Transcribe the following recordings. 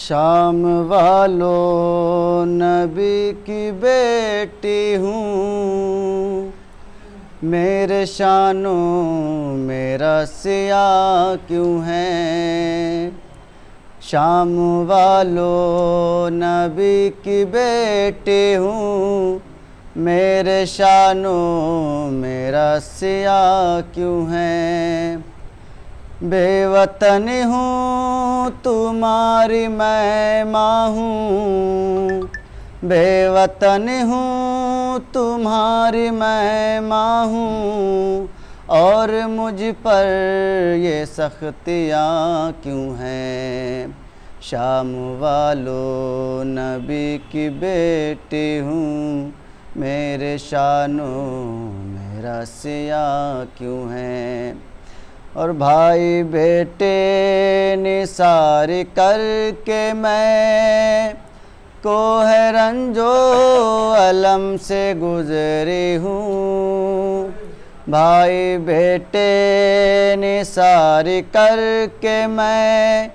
شام والوں نبی کی بیٹی ہوں، میرے شانوں میرا سیاہ کیوں ہے؟ شام والوں نبی کی بیٹی ہوں، میرے شانوں میرا سیاہ کیوں ہے؟ بے وطن ہوں تمہاری میں ماں ہوں، بے وطن ہوں تمہاری میں ماں ہوں، اور مجھ پر یہ سختیاں کیوں ہیں؟ شام والوں نبی کی بیٹی ہوں، میرے شانوں میرا سیاہ کیوں ہے؟ اور بھائی بیٹے نثار کر کے میں کوہ رنج و الم سے گزری ہوں، بھائی بیٹے نثار کر کے میں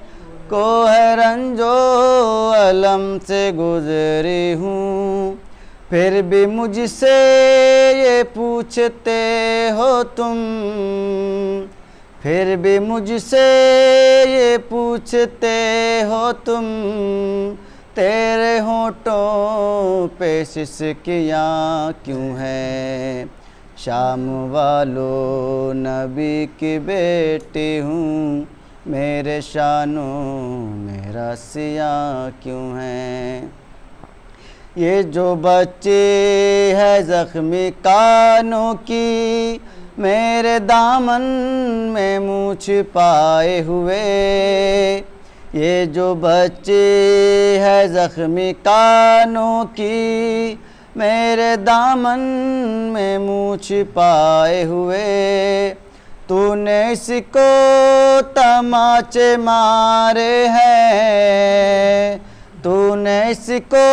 کوہ رنج و الم سے گزری ہوں، پھر بھی مجھ سے یہ پوچھتے ہو تم، پھر بھی مجھ سے یہ پوچھتے ہو تم، تیرے ہونٹوں پہ سسکیاں کیوں ہیں؟ شام والوں نبی کی بیٹی ہوں، میرے شانوں میرا سیاہ کیوں ہے؟ یہ جو بچی ہے زخمی کانوں کی، میرے دامن میں منہ چھپائے ہوئے، یہ جو بچی ہے زخمی کانوں کی، میرے دامن میں منہ چھپائے ہوئے، تو نے اس کو تماچے مارے ہیں، تو نے اس کو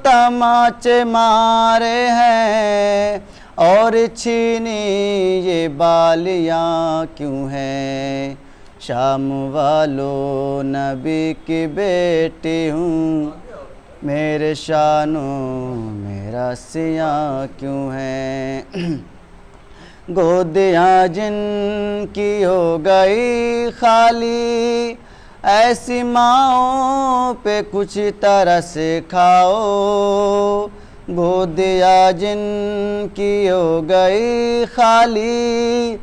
تماچے مارے ہیں، اور چھینی یہ بالیاں کیوں ہیں؟ شام والوں نبی کی بیٹی ہوں، میرے شانوں میرا سیاہ کیوں ہے؟ گودیاں جن کی ہو گئی خالی، ایسی ماؤں پہ کچھ ترس کھاؤ، گودیاں جن کی ہو گئی خالی،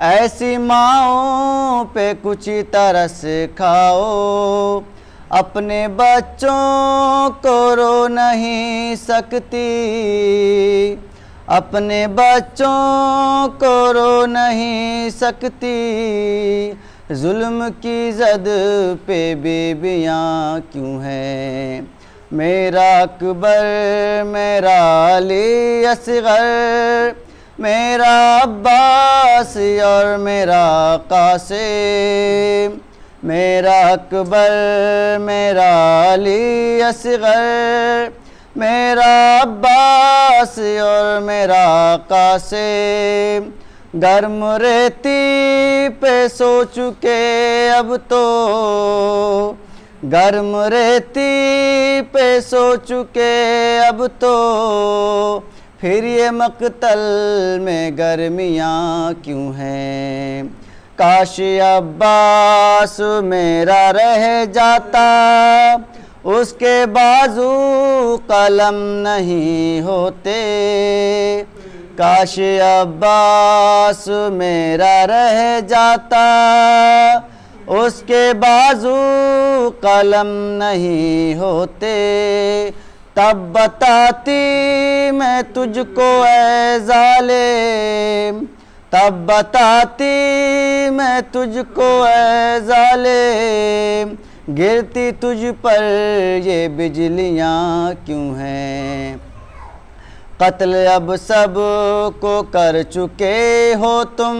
ایسی ماؤں پہ کچھ ترس کھاؤ، اپنے بچوں کو رو نہیں سکتی، اپنے بچوں کو رو نہیں سکتی، ظلم کی زد پہ بیویاں کیوں ہیں؟ میرا اکبر میرا علی اصغر، میرا عباس اور میرا قاسم، میرا اکبر میرا علی اصغر، میرا عباس اور میرا قاسم، گرم ریتی پہ سو چکے اب تو، گرم ریتی پہ سو چکے اب تو، پھر یہ مقتل میں گرمیاں کیوں ہیں؟ کاش عباس میرا رہ جاتا، اس کے بازو قلم نہیں ہوتے، کاش عباس میرا رہ جاتا، اس کے بازو قلم نہیں ہوتے، تب بتاتی میں تجھ کو اے ظالم، تب بتاتی میں تجھ کو اے ظالم، گرتی تجھ پر یہ بجلیاں کیوں ہیں؟ قتل اب سب کو کر چکے ہو تم،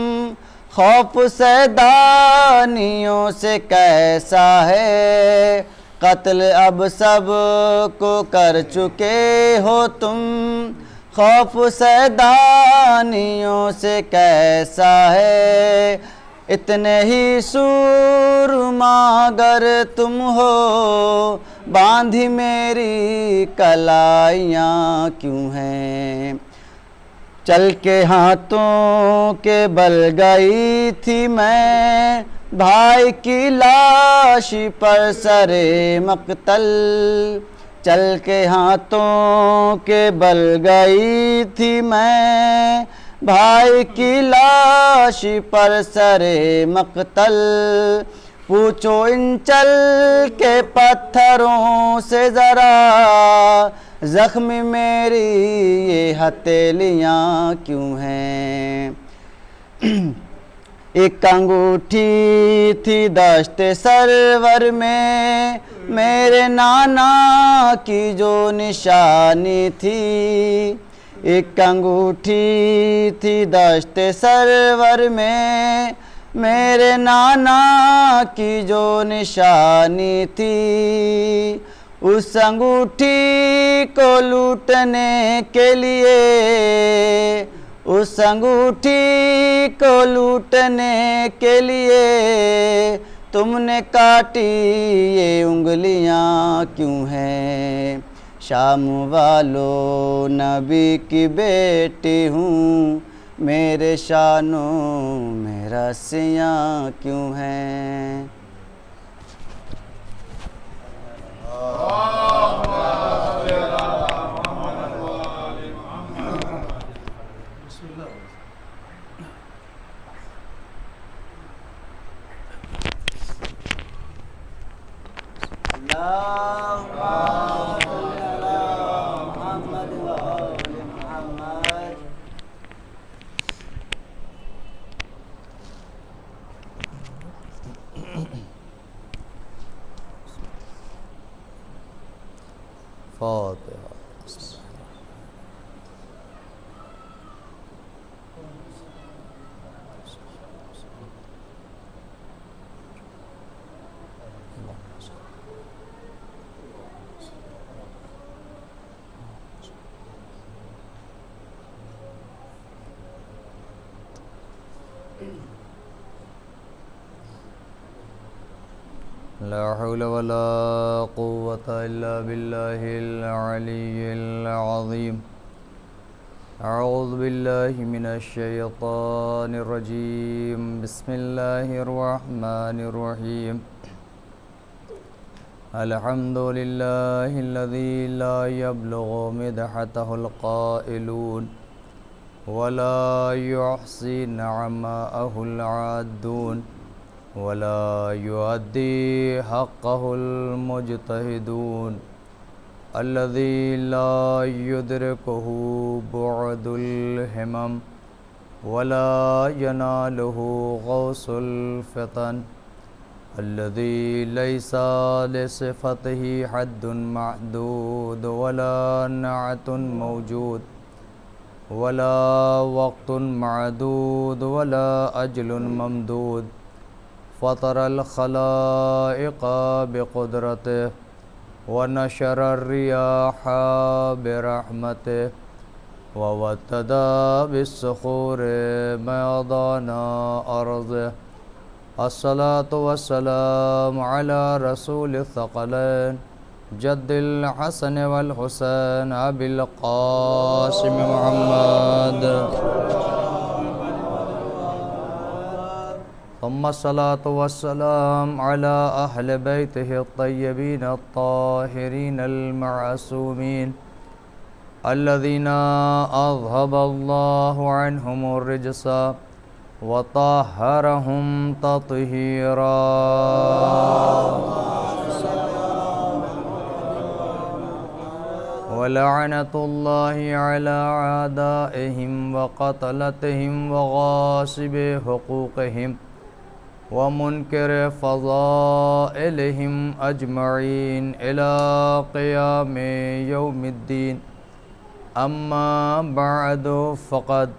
خوف سیدانیوں سے کیسا ہے؟ قتل اب سب کو کر چکے ہو تم، خوف سیدانیوں سے کیسا ہے؟ اتنے ہی سورما گر تم ہو باندھی میری کلائیاں کیوں ہیں؟ چل کے ہاتھوں کے بل گئی تھی میں بھائی کی لاش پر سر مقتل، چل کے ہاتھوں کے بل گئی تھی میں بھائی کی لاش پر سر مقتل، پوچھو ان چل کے پتھروں سے ذرا زخم میری یہ ہتھیلیاں کیوں ہیں؟ ایک انگوٹھی تھی دشت سرور میں میرے نانا کی جو نشانی تھی، ایک انگوٹھی تھی دشت سرور میں میرے نانا کی جو نشانی تھی، اس انگوٹھی کو لوٹنے کے لیے، اس انگوٹھی کو لوٹنے کے لیے تم نے کاٹی یہ انگلیاں کیوں ہیں؟ شام والو نبی کی بیٹی ہوں میرے شانوں میں رسیاں کیوں ہیں؟ فاتحہ. لا حول ولا قوة إلا بالله العلي العظيم. أعوذ بالله من الشيطان الرجيم. بسم الله الرحمن الرحيم. الحمد لله الذي لا يبلغ مدحته القائلون ولا يحصي نعماءه العادون ولا يؤدي حقه المجتهدون الذي لا يدركه بعد الهمم ولا يناله غوص الفتن الذي ليس لصفته حد محدود ولا نعت موجود ولا وقت معدود ولا أجل ممدود فطر الخلائق بقدرته ونشر الرياح برحمته ووتد بالصخور ميضان أرضه. الصلاة والسلام على رسول الثقلين جد الحسن والحسين أبي القاسم محمد، ثم الصلاة والسلام على أهل بيته الطيبين الطاهرين المعصومين الذين أذهب الله عنهم الرجس وطهرهم تطهيرا. ولعنة الله على أعدائهم وقتلتهم وغاصب حقوقهم ومنكر فضائلهم أجمعين إلى قيام يوم الدين. أما بعد فقد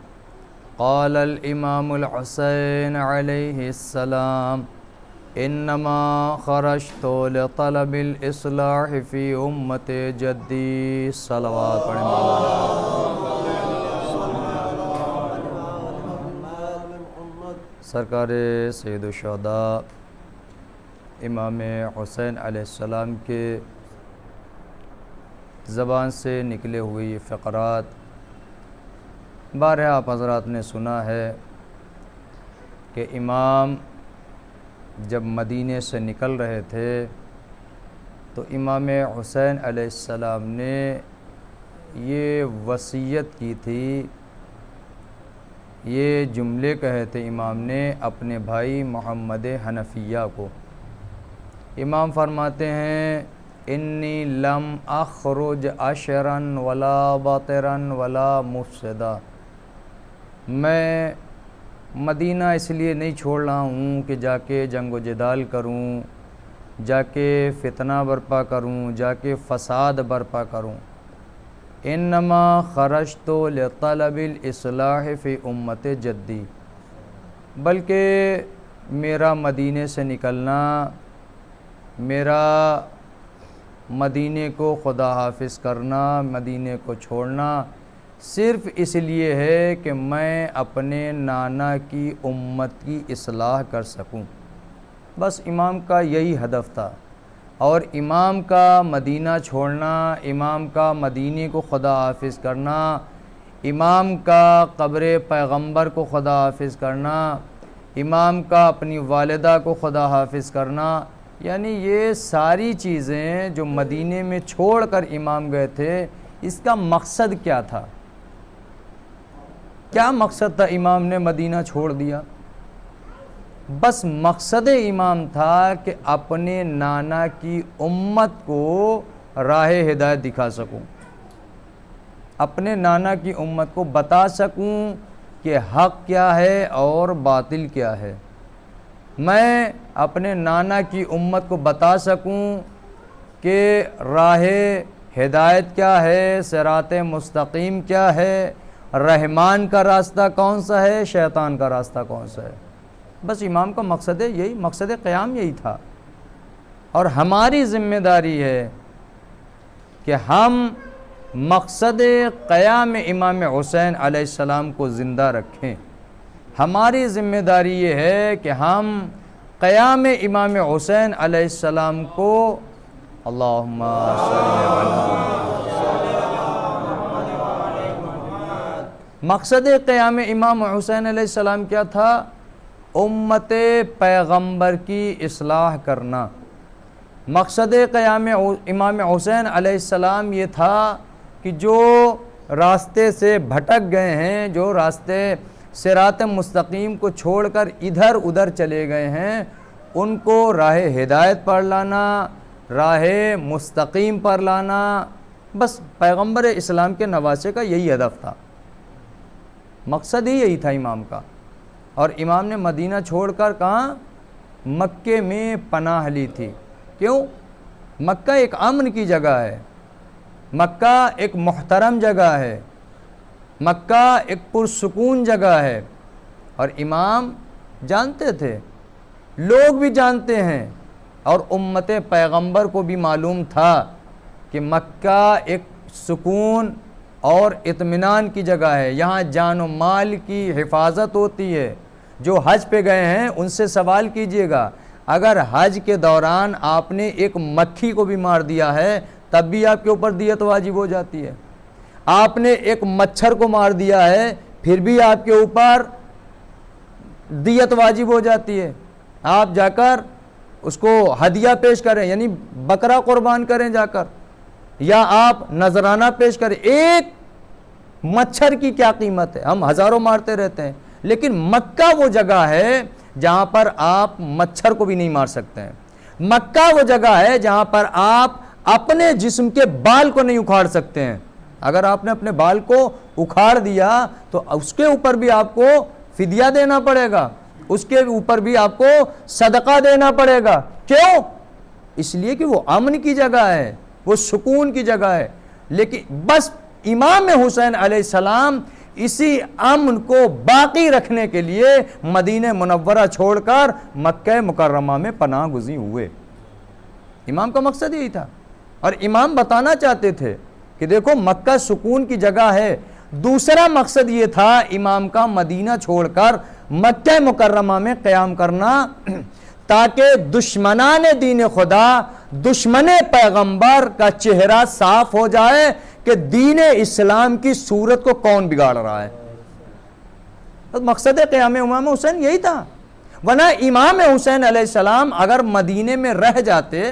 قال الإمام الحسين عليه السلام إنما خرجت لطلب الإصلاح في أمة جدي صلوات سرکار سید الشہداء امام حسین علیہ السلام کے زبان سے نکلے ہوئے یہ فقرات بارہا آپ حضرات نے سنا ہے کہ امام جب مدینے سے نکل رہے تھے تو امام حسین علیہ السلام نے یہ وصیت کی تھی، یہ جملے کہے تھے امام نے اپنے بھائی محمد حنفیہ کو۔ امام فرماتے ہیں انی لم اخرج عشرا ولا باطرا ولا مفسدا، میں مدینہ اس لیے نہیں چھوڑ رہا ہوں کہ جا کے جنگ و جدال کروں، جا کے فتنہ برپا کروں، جا کے فساد برپا کروں، انما خرجت لطلب الاصلاح فی امت جدی، بلکہ میرا مدینے سے نکلنا، میرا مدینے کو خدا حافظ کرنا، مدینے کو چھوڑنا صرف اس لیے ہے کہ میں اپنے نانا کی امت کی اصلاح کر سکوں۔ بس امام کا یہی ہدف تھا، اور امام کا مدینہ چھوڑنا، امام کا مدینے کو خدا حافظ کرنا، امام کا قبر پیغمبر کو خدا حافظ کرنا، امام کا اپنی والدہ کو خدا حافظ کرنا، یعنی یہ ساری چیزیں جو مدینے میں چھوڑ کر امام گئے تھے، اس کا مقصد کیا تھا؟ کیا مقصد تھا امام نے مدینہ چھوڑ دیا؟ بس مقصد امام تھا کہ اپنے نانا کی امت کو راہ ہدایت دکھا سکوں، اپنے نانا کی امت کو بتا سکوں کہ حق کیا ہے اور باطل کیا ہے، میں اپنے نانا کی امت کو بتا سکوں کہ راہ ہدایت کیا ہے، صراط مستقیم کیا ہے، رحمان کا راستہ کون سا ہے، شیطان کا راستہ کون سا ہے۔ بس امام کا مقصد یہی، مقصد قیام یہی تھا، اور ہماری ذمہ داری ہے کہ ہم مقصد قیام امام حسین علیہ السلام کو زندہ رکھیں۔ ہماری ذمہ داری یہ ہے کہ ہم قیام امام حسین علیہ السلام کو اللہم صلی علی مقصد قیام امام حسین علیہ السلام کیا تھا؟ امت پیغمبر کی اصلاح کرنا۔ مقصد قیام امام حسین علیہ السلام یہ تھا کہ جو راستے سے بھٹک گئے ہیں، جو راستے صراط مستقیم کو چھوڑ کر ادھر ادھر چلے گئے ہیں، ان کو راہ ہدایت پر لانا، راہ مستقیم پر لانا۔ بس پیغمبر اسلام کے نواسے کا یہی ہدف تھا، مقصد ہی یہی تھا امام کا۔ اور امام نے مدینہ چھوڑ کر کہاں؟ مکے میں پناہ لی تھی۔ کیوں؟ مکہ ایک امن کی جگہ ہے، مکہ ایک محترم جگہ ہے، مکہ ایک پرسکون جگہ ہے، اور امام جانتے تھے، لوگ بھی جانتے ہیں، اور امت پیغمبر کو بھی معلوم تھا کہ مکہ ایک سکون اور اطمینان کی جگہ ہے، یہاں جان و مال کی حفاظت ہوتی ہے۔ جو حج پہ گئے ہیں ان سے سوال کیجئے گا، اگر حج کے دوران آپ نے ایک مکھی کو بھی مار دیا ہے تب بھی آپ کے اوپر دیت واجب ہو جاتی ہے، آپ نے ایک مچھر کو مار دیا ہے پھر بھی آپ کے اوپر دیت واجب ہو جاتی ہے۔ آپ جا کر اس کو ہدیہ پیش کریں، یعنی بکرا قربان کریں جا کر، یا آپ نذرانہ پیش کریں۔ ایک مچھر کی کیا قیمت ہے؟ ہم ہزاروں مارتے رہتے ہیں، لیکن مکہ وہ جگہ ہے جہاں پر آپ مچھر کو بھی نہیں مار سکتے ہیں۔ مکہ وہ جگہ ہے جہاں پر آپ اپنے جسم کے بال کو نہیں اکھاڑ سکتے ہیں۔ اگر آپ نے اپنے بال کو اکھاڑ دیا تو اس کے اوپر بھی آپ کو فدیہ دینا پڑے گا، اس کے اوپر بھی آپ کو صدقہ دینا پڑے گا۔ کیوں؟ اس لیے کہ وہ امن کی جگہ ہے، وہ سکون کی جگہ ہے۔ لیکن بس امام حسین علیہ السلام اسی امن کو باقی رکھنے کے لیے مدینہ منورہ چھوڑ کر مکہ مکرمہ میں پناہ گزین ہوئے۔ امام کا مقصد یہی تھا، اور امام بتانا چاہتے تھے کہ دیکھو مکہ سکون کی جگہ ہے۔ دوسرا مقصد یہ تھا امام کا مدینہ چھوڑ کر مکہ مکرمہ میں قیام کرنا تاکہ دشمنان دین خدا، دشمن پیغمبر کا چہرہ صاف ہو جائے کہ دین اسلام کی صورت کو کون بگاڑ رہا ہے۔ مقصد قیام امام حسین یہی تھا، ورنہ امام حسین علیہ السلام اگر مدینے میں رہ جاتے،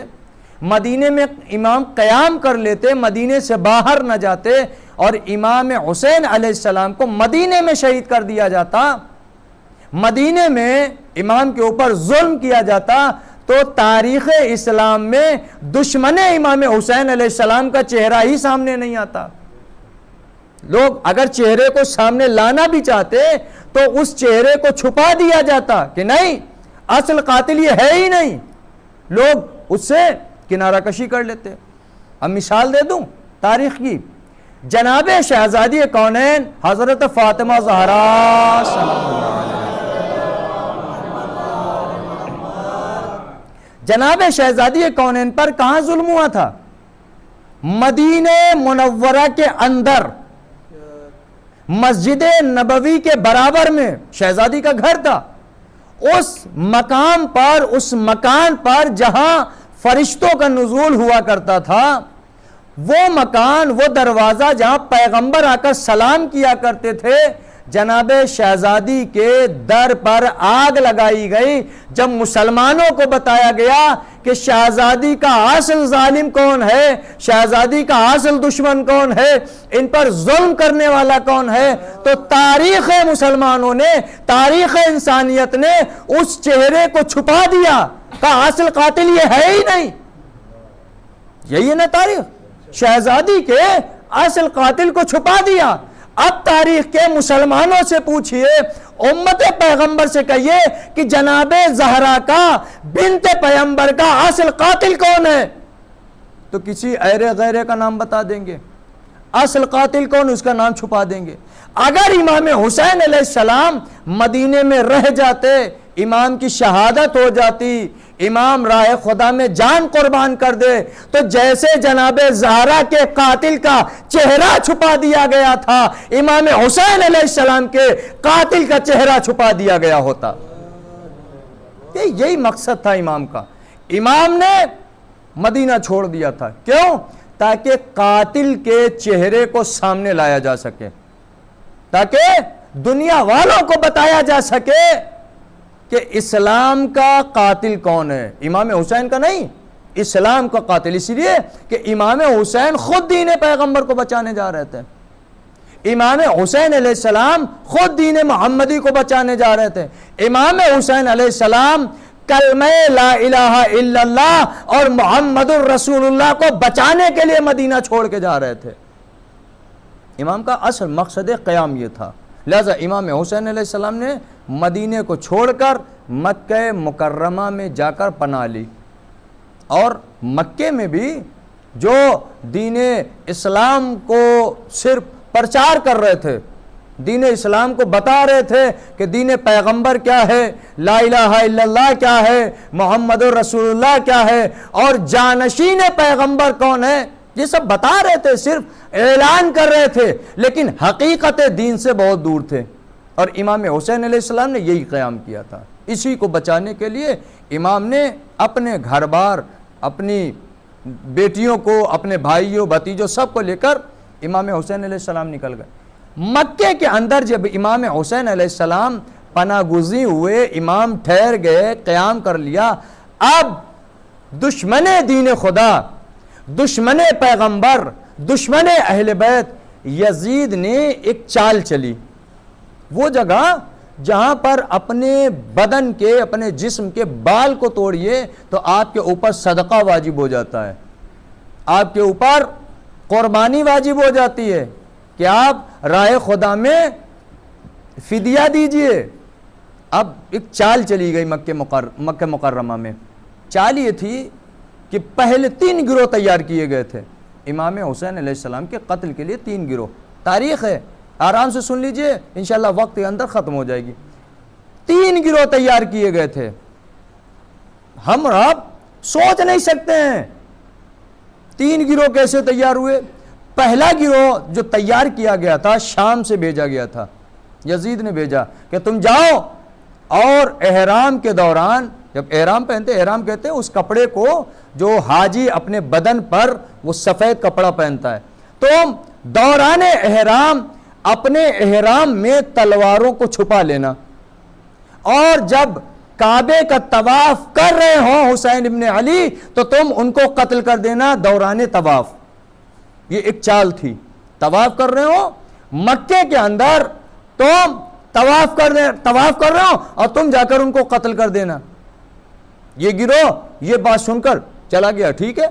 مدینے میں امام قیام کر لیتے، مدینے سے باہر نہ جاتے اور امام حسین علیہ السلام کو مدینے میں شہید کر دیا جاتا، مدینے میں امام کے اوپر ظلم کیا جاتا، تو تاریخ اسلام میں دشمن امام حسین علیہ السلام کا چہرہ ہی سامنے نہیں آتا۔ لوگ اگر چہرے کو سامنے لانا بھی چاہتے تو اس چہرے کو چھپا دیا جاتا کہ نہیں، اصل قاتل یہ ہے ہی نہیں، لوگ اس سے کنارہ کشی کر لیتے۔ اب مثال دے دوں تاریخ کی، جناب شہزادی کونین حضرت فاطمہ زہرا صلی اللہ علیہ وسلم، جناب شہزادی کونین پر کہاں ظلم ہوا تھا؟ مدینہ منورہ کے اندر مسجد نبوی کے برابر میں شہزادی کا گھر تھا، اس مقام پر، اس مکان پر جہاں فرشتوں کا نزول ہوا کرتا تھا، وہ مکان، وہ دروازہ جہاں پیغمبر آ کر سلام کیا کرتے تھے، جناب شہزادی کے در پر آگ لگائی گئی جب مسلمانوں کو بتایا گیا کہ شہزادی کا اصل ظالم کون ہے، شہزادی کا اصل دشمن کون ہے، ان پر ظلم کرنے والا کون ہے، تو تاریخ مسلمانوں نے، تاریخ انسانیت نے اس چہرے کو چھپا دیا، کہا اصل قاتل یہ ہے ہی نہیں۔ یہی ہے نا تاریخ، شہزادی کے اصل قاتل کو چھپا دیا۔ اب تاریخ کے مسلمانوں سے پوچھئے، امت پیغمبر سے کہیے کہ جناب زہرا کا، بنت پیغمبر کا اصل قاتل کون ہے، تو کسی ایرے غیرے کا نام بتا دیں گے، اصل قاتل کون اس کا نام چھپا دیں گے۔ اگر امام حسین علیہ السلام مدینے میں رہ جاتے، امام کی شہادت ہو جاتی، امام راہ خدا میں جان قربان کر دے، تو جیسے جناب زہرا کے قاتل کا چہرہ چھپا دیا گیا تھا، امام حسین علیہ السلام کے قاتل کا چہرہ چھپا دیا گیا ہوتا۔ یہی مقصد تھا امام کا۔ امام نے مدینہ چھوڑ دیا تھا، کیوں؟ تاکہ قاتل کے چہرے کو سامنے لایا جا سکے، تاکہ دنیا والوں کو بتایا جا سکے کہ اسلام کا قاتل کون ہے، امام حسین کا نہیں، اسلام کا قاتل، اس لیے کہ امام حسین خود دین پیغمبر کو بچانے جا رہے تھے، امام حسین علیہ السلام خود دین محمدی کو بچانے جا رہے تھے، امام حسین علیہ السلام کلمہ لا الہ الا اللہ اور محمد الرسول اللہ کو بچانے کے لیے مدینہ چھوڑ کے جا رہے تھے۔ امام کا اصل مقصد قیام یہ تھا، لہذا امام حسین علیہ السلام نے مدینے کو چھوڑ کر مکہ مکرمہ میں جا کر پناہ لی، اور مکے میں بھی جو دین اسلام کو صرف پرچار کر رہے تھے، دین اسلام کو بتا رہے تھے کہ دین پیغمبر کیا ہے، لا الہ الا اللہ کیا ہے، محمد رسول اللہ کیا ہے، اور جانشین پیغمبر کون ہے، یہ سب بتا رہے تھے، صرف اعلان کر رہے تھے، لیکن حقیقت دین سے بہت دور تھے۔ اور امام حسین علیہ السلام نے یہی قیام کیا تھا، اسی کو بچانے کے لیے امام نے اپنے گھر بار، اپنی بیٹیوں کو، اپنے بھائیوں بھتیجوں سب کو لے کر امام حسین علیہ السلام نکل گئے۔ مکے کے اندر جب امام حسین علیہ السلام پناہ گزین ہوئے، امام ٹھہر گئے، قیام کر لیا، اب دشمن دین خدا، دشمن پیغمبر، دشمن اہل بیت یزید نے ایک چال چلی، وہ جگہ جہاں پر اپنے بدن کے، اپنے جسم کے بال کو توڑیے تو آپ کے اوپر صدقہ واجب ہو جاتا ہے، آپ کے اوپر قربانی واجب ہو جاتی ہے کہ آپ راہ خدا میں فدیہ دیجئے۔ اب ایک چال چلی گئی مکہ مکرمہ میں، چال یہ تھی کہ پہلے 3 گروہ تیار کیے گئے تھے امام حسین علیہ السلام کے قتل کے لیے، 3 گروہ، تاریخ ہے، آرام سے سن لیجئے، انشاءاللہ وقت کے اندر ختم ہو جائے گی۔ 3 گروہ تیار کیے گئے تھے، ہم آپ سوچ نہیں سکتے ہیں 3 گروہ کیسے تیار ہوئے۔ پہلا گروہ جو تیار کیا گیا تھا شام سے بھیجا گیا تھا، یزید نے بھیجا کہ تم جاؤ اور احرام کے دوران جب احرام پہنتے، احرام کہتے ہیں اس کپڑے کو جو حاجی اپنے بدن پر وہ سفید کپڑا پہنتا ہے، تو دوران احرام اپنے احرام میں تلواروں کو چھپا لینا، اور جب کعبے کا طواف کر رہے ہوں حسین ابن علی تو تم ان کو قتل کر دینا دوران طواف۔ یہ ایک چال تھی، طواف کر رہے ہو مکے کے اندر، تم طواف کر رہے ہو اور تم جا کر ان کو قتل کر دینا۔ یہ گروہ یہ بات سن کر چلا گیا، ٹھیک ہے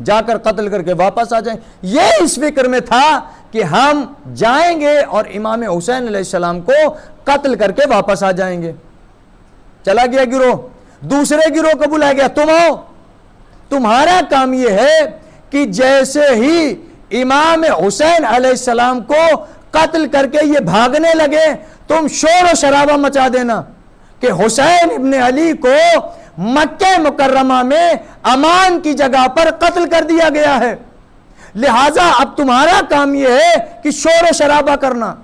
جا کر قتل کر کے واپس آ جائیں۔ یہ اس فکر میں تھا کہ ہم جائیں گے اور امام حسین علیہ السلام کو قتل کر کے واپس آ جائیں گے۔ چلا گیا گروہ، دوسرے گروہ کو بلایا گیا، تم آؤ، تمہارا کام یہ ہے کہ جیسے ہی امام حسین علیہ السلام کو قتل کر کے یہ بھاگنے لگے تم شور و شرابہ مچا دینا کہ حسین ابن علی کو مکہ مکرمہ میں امان کی جگہ پر قتل کر دیا گیا ہے، لہٰذا اب تمہارا کام یہ ہے کہ شور و شرابہ کرنا۔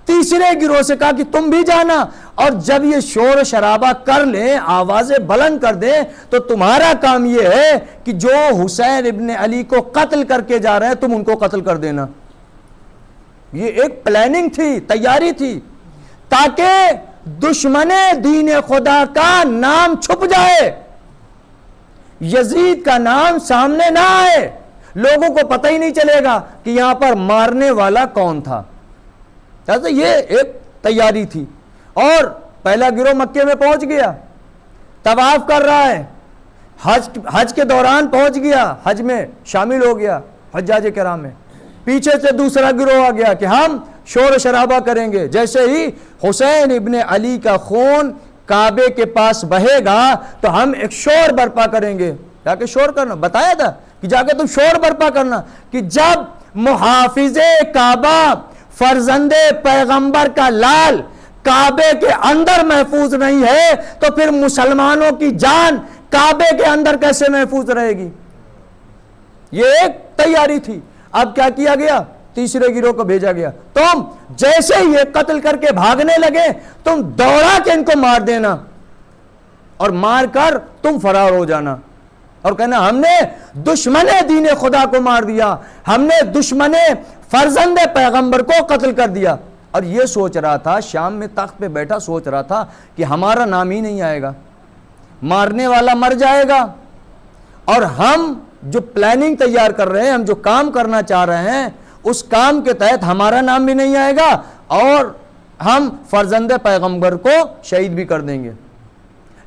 تیسرے گروہ سے کہا کہ تم بھی جانا، اور جب یہ شور و شرابہ کر لیں، آوازیں بلند کر دیں، تو تمہارا کام یہ ہے کہ جو حسین ابن علی کو قتل کر کے جا رہے ہیں تم ان کو قتل کر دینا۔ یہ ایک پلاننگ تھی، تیاری تھی، تاکہ دشمن دین خدا کا نام چھپ جائے، یزید کا نام سامنے نہ آئے، لوگوں کو پتہ ہی نہیں چلے گا کہ یہاں پر مارنے والا کون تھا۔ یہ ایک تیاری تھی، اور پہلا گروہ مکے میں پہنچ گیا، طواف کر رہا ہے، حج کے دوران پہنچ گیا، حج میں شامل ہو گیا حجاج کرام میں۔ پیچھے سے دوسرا گروہ آ گیا کہ ہم شور و شرابہ کریں گے، جیسے ہی حسین ابن علی کا خون کعبے کے پاس بہے گا تو ہم ایک شور برپا کریں گے۔ جا کے شور کرنا، بتایا تھا کہ جا کے تم شور برپا کرنا کہ جب محافظ کعبہ فرزند پیغمبر کا لال کعبے کے اندر محفوظ نہیں ہے تو پھر مسلمانوں کی جان کعبے کے اندر کیسے محفوظ رہے گی؟ یہ ایک تیاری تھی۔ اب کیا کیا گیا؟ تیسرے گروہ کو بھیجا گیا، تم جیسے یہ قتل کر کے بھاگنے لگے تم دوڑا کے ان کو مار دینا، اور مار کر تم فرار ہو جانا اور کہنا ہم نے دشمن دین خدا کو مار دیا، ہم نے دشمن فرزند پیغمبر کو قتل کر دیا۔ اور یہ سوچ رہا تھا، شام میں تخت پہ بیٹھا سوچ رہا تھا کہ ہمارا نام ہی نہیں آئے گا، مارنے والا مر جائے گا، اور ہم جو پلاننگ تیار کر رہے ہیں، ہم جو کام کرنا چاہ رہے ہیں اس کام کے تحت ہمارا نام بھی نہیں آئے گا، اور ہم فرزند پیغمبر کو شہید بھی کر دیں گے۔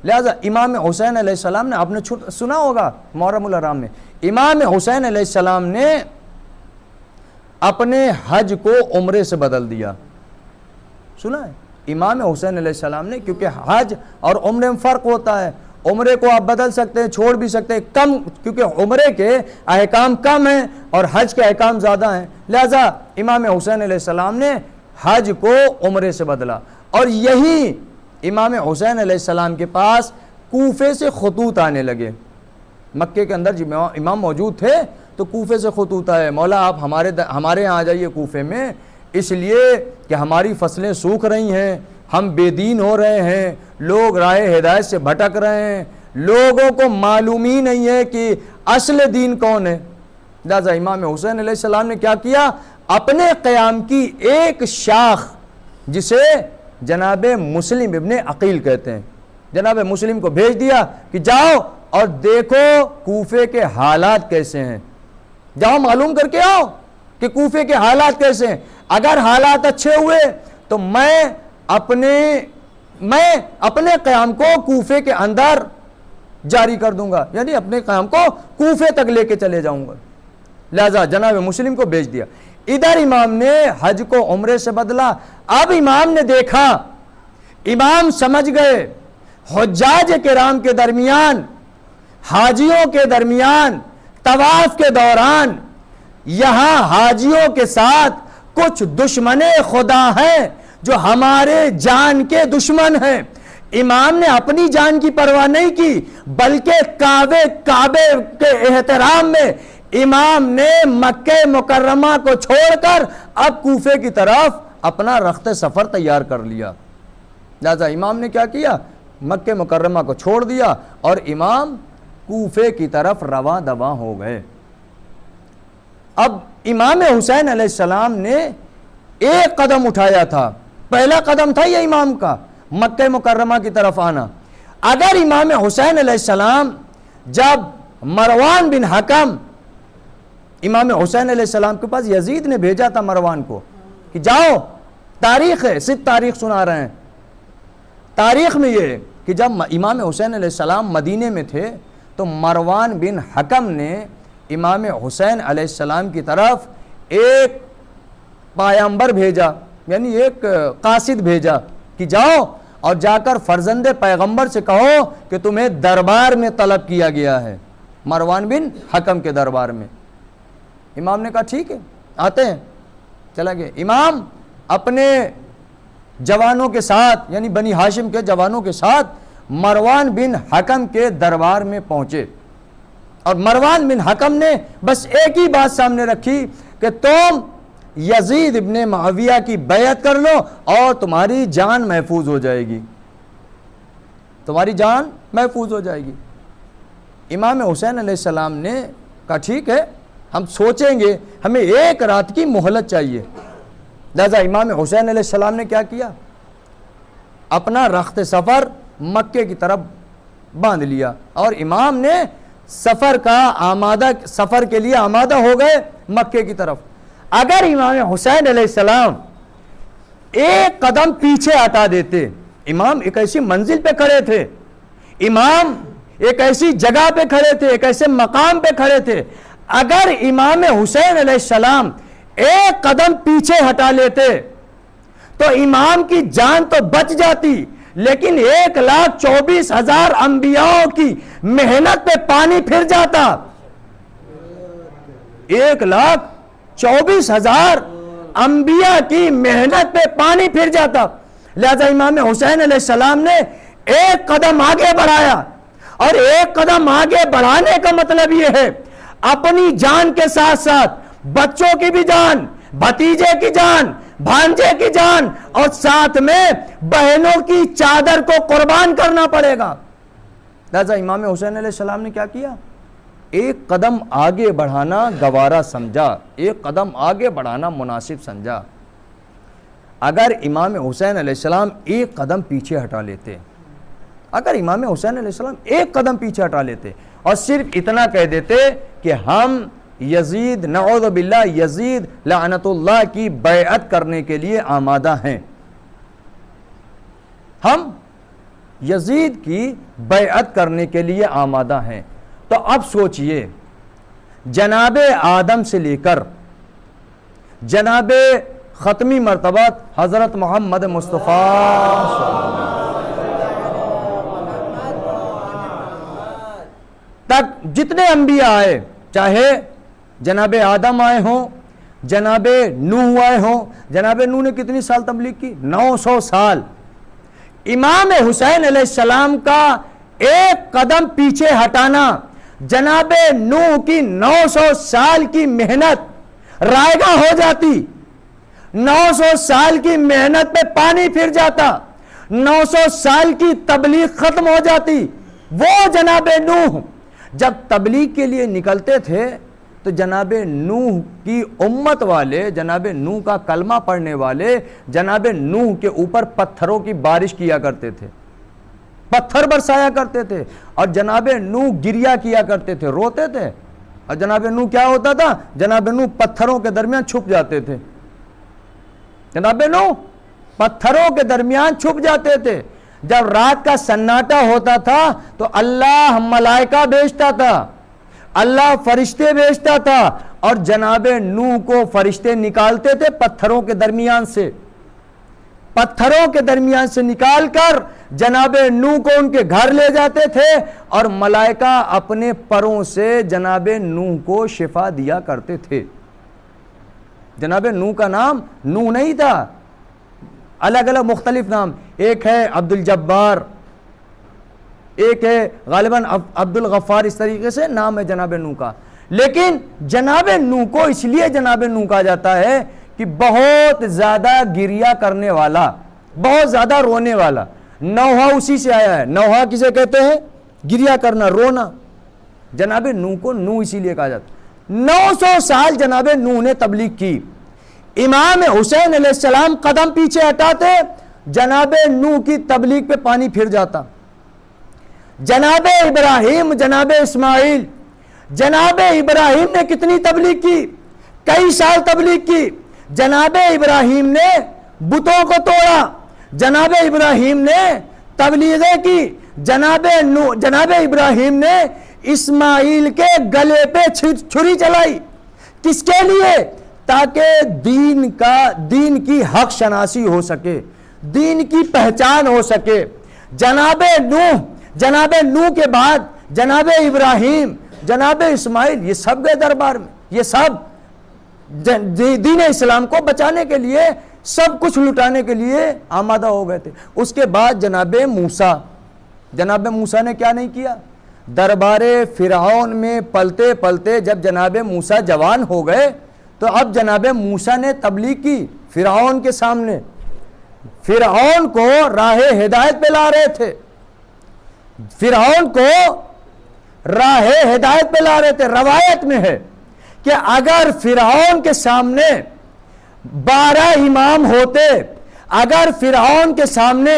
لہذا امام حسین علیہ السلام نے، آپ نے سنا ہوگا محرم الحرام میں، امام حسین علیہ السلام نے اپنے حج کو عمرے سے بدل دیا۔ سنا ہے امام حسین علیہ السلام نے، کیونکہ حج اور عمرے میں فرق ہوتا ہے، عمرے کو آپ بدل سکتے ہیں، چھوڑ بھی سکتے ہیں، کم، کیونکہ عمرے کے احکام کم ہیں اور حج کے احکام زیادہ ہیں، لہذا امام حسین علیہ السلام نے حج کو عمرے سے بدلا۔ اور یہی امام حسین علیہ السلام کے پاس کوفے سے خطوط آنے لگے، مکے کے اندر جب امام موجود تھے تو کوفے سے خطوط آئے، مولا آپ ہمارے یہاں آ جائیے کوفے میں، اس لیے کہ ہماری فصلیں سوکھ رہی ہیں، ہم بے دین ہو رہے ہیں، لوگ راہ ہدایت سے بھٹک رہے ہیں، لوگوں کو معلوم ہی نہیں ہے کہ اصل دین کون ہے۔ لہذا امام حسین علیہ السلام نے کیا کیا؟ اپنے قیام کی ایک شاخ، جسے جناب مسلم ابن عقیل کہتے ہیں، جناب مسلم کو بھیج دیا کہ جاؤ اور دیکھو کوفے کے حالات کیسے ہیں، جاؤ معلوم کر کے آؤ کہ کوفے کے حالات کیسے ہیں، اگر حالات اچھے ہوئے تو میں اپنے قیام کو کوفے کے اندر جاری کر دوں گا، یعنی اپنے قیام کو کوفے تک لے کے چلے جاؤں گا۔ لہذا جناب مسلم کو بھیج دیا۔ ادھر امام نے حج کو عمرے سے بدلا۔ اب امام نے دیکھا، امام سمجھ گئے حجاج کرام کے درمیان، حاجیوں کے درمیان طواف کے دوران یہاں حاجیوں کے ساتھ کچھ دشمن خدا ہیں جو ہمارے جان کے دشمن ہیں۔ امام نے اپنی جان کی پرواہ نہیں کی، بلکہ کعبے کے احترام میں امام نے مکہ مکرمہ کو چھوڑ کر اب کوفے کی طرف اپنا رخت سفر تیار کر لیا۔ لہذا امام نے کیا کیا؟ مکہ مکرمہ کو چھوڑ دیا اور امام کوفے کی طرف رواں دواں ہو گئے۔ اب امام حسین علیہ السلام نے ایک قدم اٹھایا تھا، پہلا قدم تھا یہ امام کا مکہ مکرمہ کی طرف آنا۔ اگر امام حسین علیہ السلام جب مروان بن حکم، امام حسین علیہ السلام کے پاس یزید نے بھیجا تھا مروان کو کہ جاؤ، تاریخ ہے، صرف تاریخ سنا رہے ہیں، تاریخ میں یہ کہ جب امام حسین علیہ السلام مدینے میں تھے تو مروان بن حکم نے امام حسین علیہ السلام کی طرف ایک پیغمبر بھیجا، یعنی ایک قاصد بھیجا کہ جاؤ اور جا کر فرزند پیغمبر سے کہو کہ تمہیں دربار میں طلب کیا گیا ہے، مروان بن حکم کے دربار میں۔ امام نے کہا ٹھیک ہے آتے ہیں، چلا گیا۔ امام اپنے جوانوں کے ساتھ، یعنی بنی ہاشم کے جوانوں کے ساتھ مروان بن حکم کے دربار میں پہنچے، اور مروان بن حکم نے بس ایک ہی بات سامنے رکھی کہ تم یزید ابن معاویہ کی بیعت کر لو اور تمہاری جان محفوظ ہو جائے گی، تمہاری جان محفوظ ہو جائے گی۔ امام حسین علیہ السلام نے کہا ٹھیک ہے، ہم سوچیں گے، ہمیں ایک رات کی مہلت چاہیے۔ لہذا امام حسین علیہ السلام نے کیا کیا؟ اپنا رخت سفر مکے کی طرف باندھ لیا اور امام نے سفر کے لیے آمادہ ہو گئے مکے کی طرف۔ اگر امام حسین علیہ السلام ایک قدم پیچھے ہٹا دیتے، امام ایک ایسی منزل پہ کھڑے تھے، امام ایک ایسی جگہ پہ کھڑے تھے، ایک ایسے مقام پہ کھڑے تھے، اگر امام حسین علیہ السلام ایک قدم پیچھے ہٹا لیتے تو امام کی جان تو بچ جاتی، لیکن 1,24,000 انبیاءوں کی محنت پہ پانی پھر جاتا، 1,24,000 انبیاء کی محنت پہ پانی پھر جاتا۔ لہذا امام حسین علیہ السلام نے ایک قدم آگے بڑھایا، اور ایک قدم آگے بڑھانے کا مطلب یہ ہے اپنی جان کے ساتھ ساتھ بچوں کی بھی جان، بھتیجے کی جان، بھانجے کی جان، اور ساتھ میں بہنوں کی چادر کو قربان کرنا پڑے گا۔ لہذا امام حسین علیہ السلام نے کیا کیا؟ ایک قدم آگے بڑھانا گوارا سمجھا، ایک قدم آگے بڑھانا مناسب سمجھا۔ اگر امام حسین علیہ السلام ایک قدم پیچھے ہٹا لیتے، اگر امام حسین علیہ السلام ایک قدم پیچھے ہٹا لیتے اور صرف اتنا کہہ دیتے کہ ہم یزید، نعوذ باللہ، یزید لعنت اللہ کی بیعت کرنے کے لیے آمادہ ہیں، ہم یزید کی بیعت کرنے کے لیے آمادہ ہیں، تو اب سوچئے جناب آدم سے لے کر جناب ختمی مرتبہ حضرت محمد مصطفیٰ تک جتنے انبیاء آئے، چاہے جناب آدم آئے ہوں، جناب نوح آئے ہوں، جناب نوح نے کتنی سال تبلیغ کی؟ 900 سال۔ امام حسین علیہ السلام کا ایک قدم پیچھے ہٹانا جناب نوح کی 900 سال کی محنت رائگاں ہو جاتی، 900 سال کی محنت پہ پانی پھر جاتا، 900 سال کی تبلیغ ختم ہو جاتی۔ وہ جناب نوح جب تبلیغ کے لیے نکلتے تھے تو جناب نوح کی امت والے، جناب نوح کا کلمہ پڑھنے والے جناب نوح کے اوپر پتھروں کی بارش کیا کرتے تھے، پتھر برسایا کرتے تھے، اور جناب نوح گریا کیا کرتے تھے، روتے تھے، اور جناب نوح کیا ہوتا تھا؟ جناب نوح پتھروں کے درمیان چھپ جاتے تھے، جناب نوح پتھروں کے درمیان چھپ جاتے تھے۔ جب رات کا سناٹا ہوتا تھا تو اللہ ملائکہ بھیجتا تھا، اللہ فرشتے بھیجتا تھا، اور جناب نوح کو فرشتے نکالتے تھے پتھروں کے درمیان سے، پتھروں کے درمیان سے نکال کر جناب نوح کو ان کے گھر لے جاتے تھے، اور ملائکہ اپنے پروں سے جناب نوح کو شفا دیا کرتے تھے۔ جناب نوح کا نام نوح نہیں تھا، الگ الگ مختلف نام، ایک ہے عبد الجبار، ایک ہے غالباً عبد الغفار، اس طریقے سے نام ہے جناب نوح کا۔ لیکن جناب نوح کو اس لیے جناب نوح کہا جاتا ہے کہ بہت زیادہ گریہ کرنے والا، بہت زیادہ رونے والا. نوحہ اسی سے آیا ہے. نوحہ کسے کہتے ہیں؟ گریا کرنا، رونا. جناب نوح کو نوح اسی لیے کہا جاتا. 900 سال جناب نوح نے تبلیغ کی. امام حسین علیہ السلام قدم پیچھے ہٹاتے، جناب نوح کی تبلیغ پہ پانی پھر جاتا. جناب ابراہیم، جناب اسماعیل، جناب ابراہیم نے کتنی تبلیغ کی؟ کئی سال تبلیغ کی. جناب ابراہیم نے بتوں کو توڑا، جناب ابراہیم نے تبلیغیں کی. جناب ابراہیم نے اسماعیل کے گلے پہ چھری چلائی. کس کے لیے؟ تاکہ دین کی حق شناسی ہو سکے، دین کی پہچان ہو سکے. جناب نوح کے بعد جناب ابراہیم، جناب اسماعیل، یہ سب گئے دربار میں. یہ سب دین اسلام کو بچانے کے لیے، سب کچھ لٹانے کے لیے آمادہ ہو گئے تھے. اس کے بعد جناب موسیٰ نے کیا نہیں کیا؟ دربار فرعون میں پلتے پلتے جب جناب موسیٰ جوان ہو گئے تو اب جناب موسیٰ نے تبلیغ کی فرعون کے سامنے. فرعون کو راہ ہدایت پہ لا رہے تھے، فرعون کو راہ ہدایت پہ لا رہے تھے. روایت میں ہے کہ اگر فرعون کے سامنے 12 امام ہوتے، اگر فرعون کے سامنے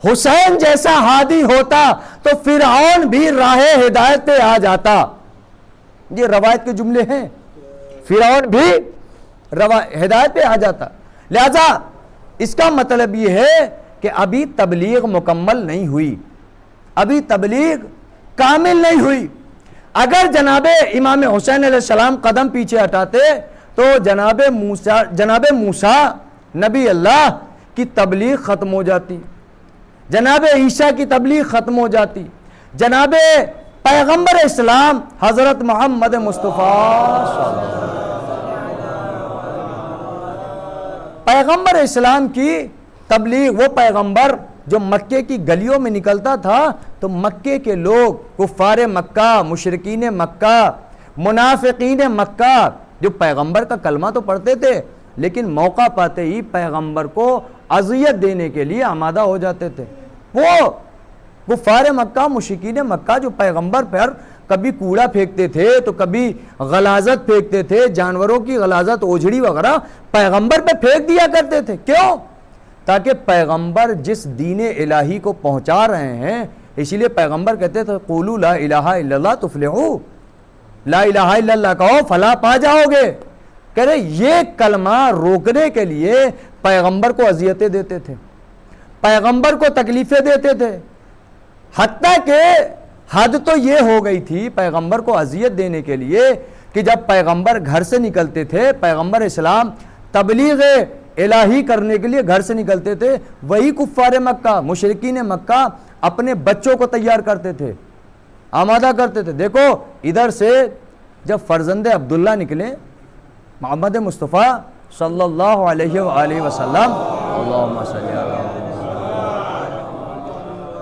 حسین جیسا ہادی ہوتا تو فرعون بھی راہ ہدایت پہ آ جاتا. یہ روایت کے جملے ہیں. فرعون بھی ہدایت پہ آ جاتا. لہذا اس کا مطلب یہ ہے کہ ابھی تبلیغ مکمل نہیں ہوئی، ابھی تبلیغ کامل نہیں ہوئی. اگر جناب امام حسین علیہ السلام قدم پیچھے ہٹاتے تو جناب موسیٰ نبی اللہ کی تبلیغ ختم ہو جاتی، جناب عیسیٰ کی تبلیغ ختم ہو جاتی. جناب پیغمبر اسلام حضرت محمد مصطفیٰ پیغمبر اسلام کی تبلیغ، وہ پیغمبر جو مکے کی گلیوں میں نکلتا تھا تو مکے کے لوگ، کفار مکہ، مشرکین مکہ، منافقین مکہ، جو پیغمبر کا کلمہ تو پڑھتے تھے لیکن موقع پاتے ہی پیغمبر کو اذیت دینے کے لیے آمادہ ہو جاتے تھے. وہ کفار مکہ، مشرکین مکہ جو پیغمبر پر کبھی کوڑا پھینکتے تھے تو کبھی غلاظت پھینکتے تھے، جانوروں کی غلاظت، اوجھڑی وغیرہ پیغمبر پہ پھینک دیا کرتے تھے. کیوں؟ تاکہ پیغمبر جس دین الہی کو پہنچا رہے ہیں، اسی لیے پیغمبر کہتے تھے قولوا لا الہ الا اللہ تفلحوا، لا الہ الا اللہ کہو فلاح پا جاؤ گے. کہہ رہے یہ کلمہ روکنے کے لیے پیغمبر کو اذیتیں دیتے تھے، پیغمبر کو تکلیفیں دیتے تھے. حتیٰ کہ حد تو یہ ہو گئی تھی پیغمبر کو اذیت دینے کے لیے کہ جب پیغمبر گھر سے نکلتے تھے، پیغمبر اسلام تبلیغ الہی کرنے کے لیے گھر سے نکلتے تھے، وہی کفار مکہ، مشرکین مکہ اپنے بچوں کو تیار کرتے تھے، آمادہ کرتے تھے. دیکھو ادھر سے جب فرزند عبداللہ نکلے، محمد مصطفیٰ صلی اللہ علیہ وآلہ وسلم، اللہم صلی علی محمد،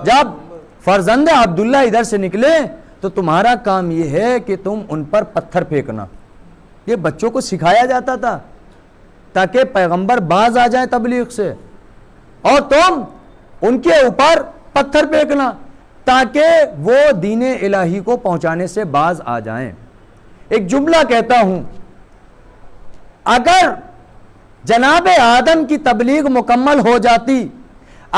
جب فرزند عبداللہ ادھر سے نکلے تو تمہارا کام یہ ہے کہ تم ان پر پتھر پھینکنا. یہ بچوں کو سکھایا جاتا تھا تاکہ پیغمبر باز آ جائیں تبلیغ سے، اور تم ان کے اوپر پتھر پھینکنا تاکہ وہ دین الہی کو پہنچانے سے باز آ جائیں. ایک جملہ کہتا ہوں، اگر جناب آدم کی تبلیغ مکمل ہو جاتی،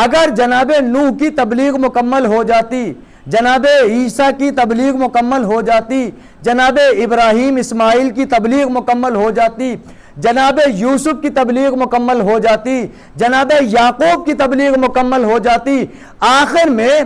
اگر جناب نوح کی تبلیغ مکمل ہو جاتی، جناب عیسیٰ کی تبلیغ مکمل ہو جاتی، جناب ابراہیم اسماعیل کی تبلیغ مکمل ہو جاتی، جناب یوسف کی تبلیغ مکمل ہو جاتی، جناب یعقوب کی تبلیغ مکمل ہو جاتی، آخر میں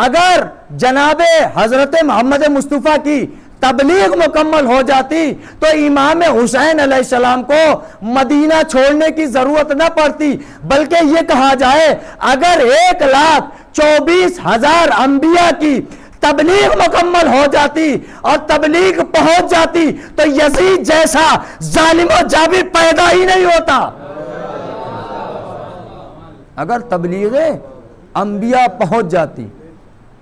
اگر جناب حضرت محمد مصطفیٰ کی تبلیغ مکمل ہو جاتی تو امام حسین علیہ السلام کو مدینہ چھوڑنے کی ضرورت نہ پڑتی، بلکہ یہ کہا جائے اگر 1,24,000 انبیاء کی تبلیغ مکمل ہو جاتی اور تبلیغ پہنچ جاتی تو یزید جیسا ظالم و جابر پیدا ہی نہیں ہوتا. اگر تبلیغ انبیاء پہنچ جاتی،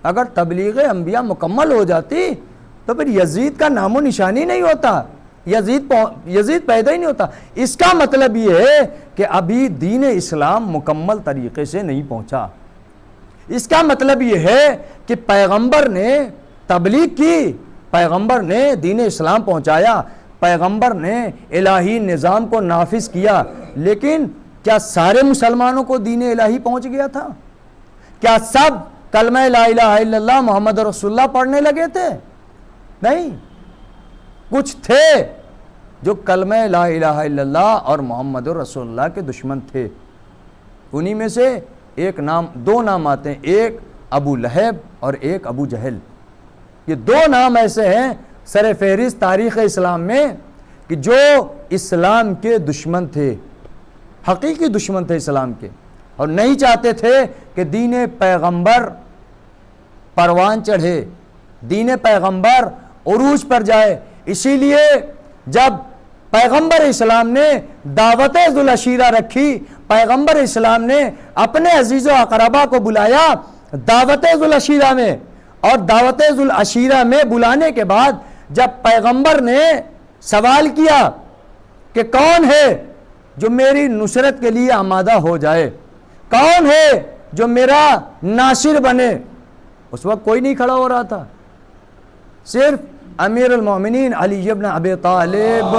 اگر تبلیغ انبیاء مکمل ہو جاتی تو پھر یزید کا نام و نشانی نہیں ہوتا. یزید پیدا ہی نہیں ہوتا. اس کا مطلب یہ ہے کہ ابھی دین اسلام مکمل طریقے سے نہیں پہنچا. اس کا مطلب یہ ہے کہ پیغمبر نے تبلیغ کی, پیغمبر نے دین اسلام پہنچایا, پیغمبر نے الہی نظام کو نافذ کیا, لیکن کیا سارے مسلمانوں کو دین الہی پہنچ گیا تھا؟ کیا سب کلمہ لا الہ الا اللہ محمد رسول اللہ پڑھنے لگے تھے؟ نہیں. کچھ تھے جو کلمہ لا الہ الا اللہ اور محمد رسول اللہ کے دشمن تھے. انہی میں سے دو نام آتے ہیں, ایک ابو لہب اور ایک ابو جہل. یہ دو نام ایسے ہیں سر فہرست تاریخ اسلام میں کہ جو اسلام کے دشمن تھے, حقیقی دشمن تھے اسلام کے, اور نہیں چاہتے تھے کہ دین پیغمبر پروان چڑھے, دین پیغمبر عروج پر جائے. اسی لیے جب پیغمبر اسلام نے دعوت ذوالعشیرہ رکھی, پیغمبر اسلام نے اپنے عزیز و اقربا کو بلایا دعوت ذوالعشیرہ میں, اور دعوت ذوالعشیرہ میں بلانے کے بعد جب پیغمبر نے سوال کیا کہ کون ہے جو میری نصرت کے لیے آمادہ ہو جائے, کون ہے جو میرا ناصر بنے, اس وقت کوئی نہیں کھڑا ہو رہا تھا. صرف امیر المومنین علی ابن ابی طالب,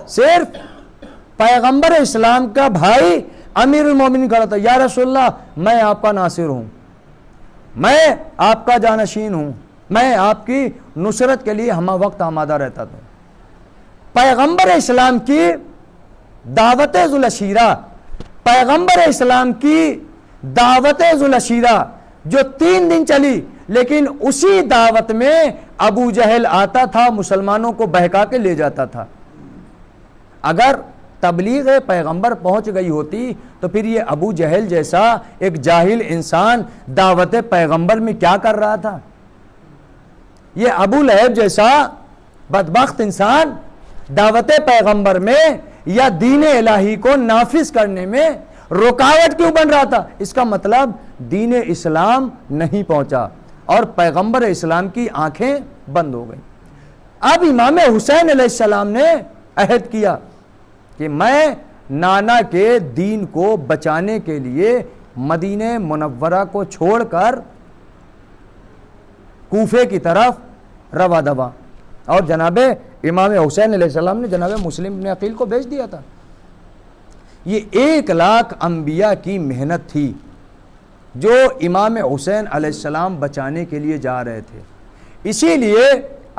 صرف پیغمبر اسلام کا بھائی امیر المومنین کھڑا تھا. یا رسول اللہ, میں آپ کا ناصر ہوں, میں آپ کا جانشین ہوں, میں آپ کی نصرت کے لیے ہمہ وقت آمادہ رہتا تھا. پیغمبر اسلام کی دعوت ذوالعشیرہ, پیغمبر اسلام کی دعوت ذوالعشیرہ جو 3 دن چلی, لیکن اسی دعوت میں ابو جہل آتا تھا, مسلمانوں کو بہکا کے لے جاتا تھا. اگر تبلیغ پیغمبر پہنچ گئی ہوتی تو پھر یہ ابو جہل جیسا ایک جاہل انسان دعوت پیغمبر میں کیا کر رہا تھا؟ یہ ابو لہب جیسا بدبخت انسان دعوت پیغمبر میں یا دین الہی کو نافذ کرنے میں رکاوٹ کیوں بن رہا تھا؟ اس کا مطلب دین اسلام نہیں پہنچا اور پیغمبر اسلام کی آنکھیں بند ہو گئیں. اب امام حسین علیہ السلام نے عہد کیا کہ میں نانا کے دین کو بچانے کے لیے مدینہ منورہ کو چھوڑ کر کوفے کی طرف روا دوا. اور جناب امام حسین علیہ السلام نے جناب مسلم بن عقیل کو بھیج دیا تھا. یہ 1 لاکھ انبیاء کی محنت تھی جو امام حسین علیہ السلام بچانے کے لیے جا رہے تھے. اسی لیے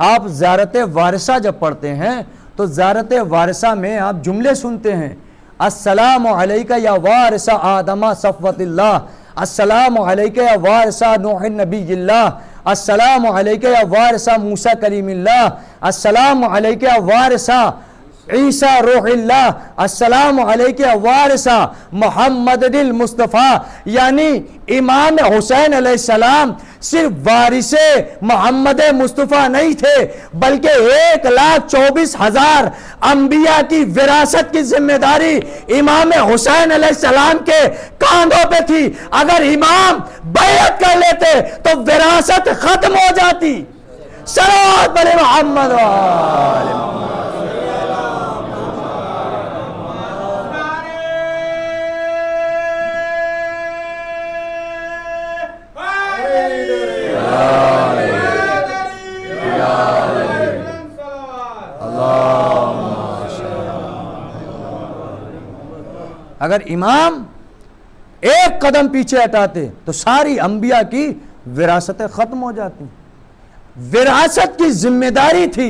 آپ زیارت وارثہ جب پڑھتے ہیں تو زیارت وارثہ میں آپ جملے سنتے ہیں, السلام علیکہ یا وارث آدم صفوت اللہ, السلام علیکہ یا وارث نوح نبی اللہ, السلام علیکہ یا وارث موسیٰ کلیم اللہ, السلام علیکہ یا وارث عیسیٰ روح اللہ, السلام علیکہ وارثہ محمد المصطفیٰ. یعنی امام حسین علیہ السلام صرف وارث محمد مصطفیٰ نہیں تھے بلکہ 1,24,000 انبیاء کی وراثت کی ذمہ داری امام حسین علیہ السلام کے کاندھوں پہ تھی. اگر امام بیعت کر لیتے تو وراثت ختم ہو جاتی. صلوات علی محمد و آل محمد. اگر امام ایک قدم پیچھے ہٹاتے تو ساری انبیاء کی وراثتیں ختم ہو جاتی. وراثت کی ذمہ داری تھی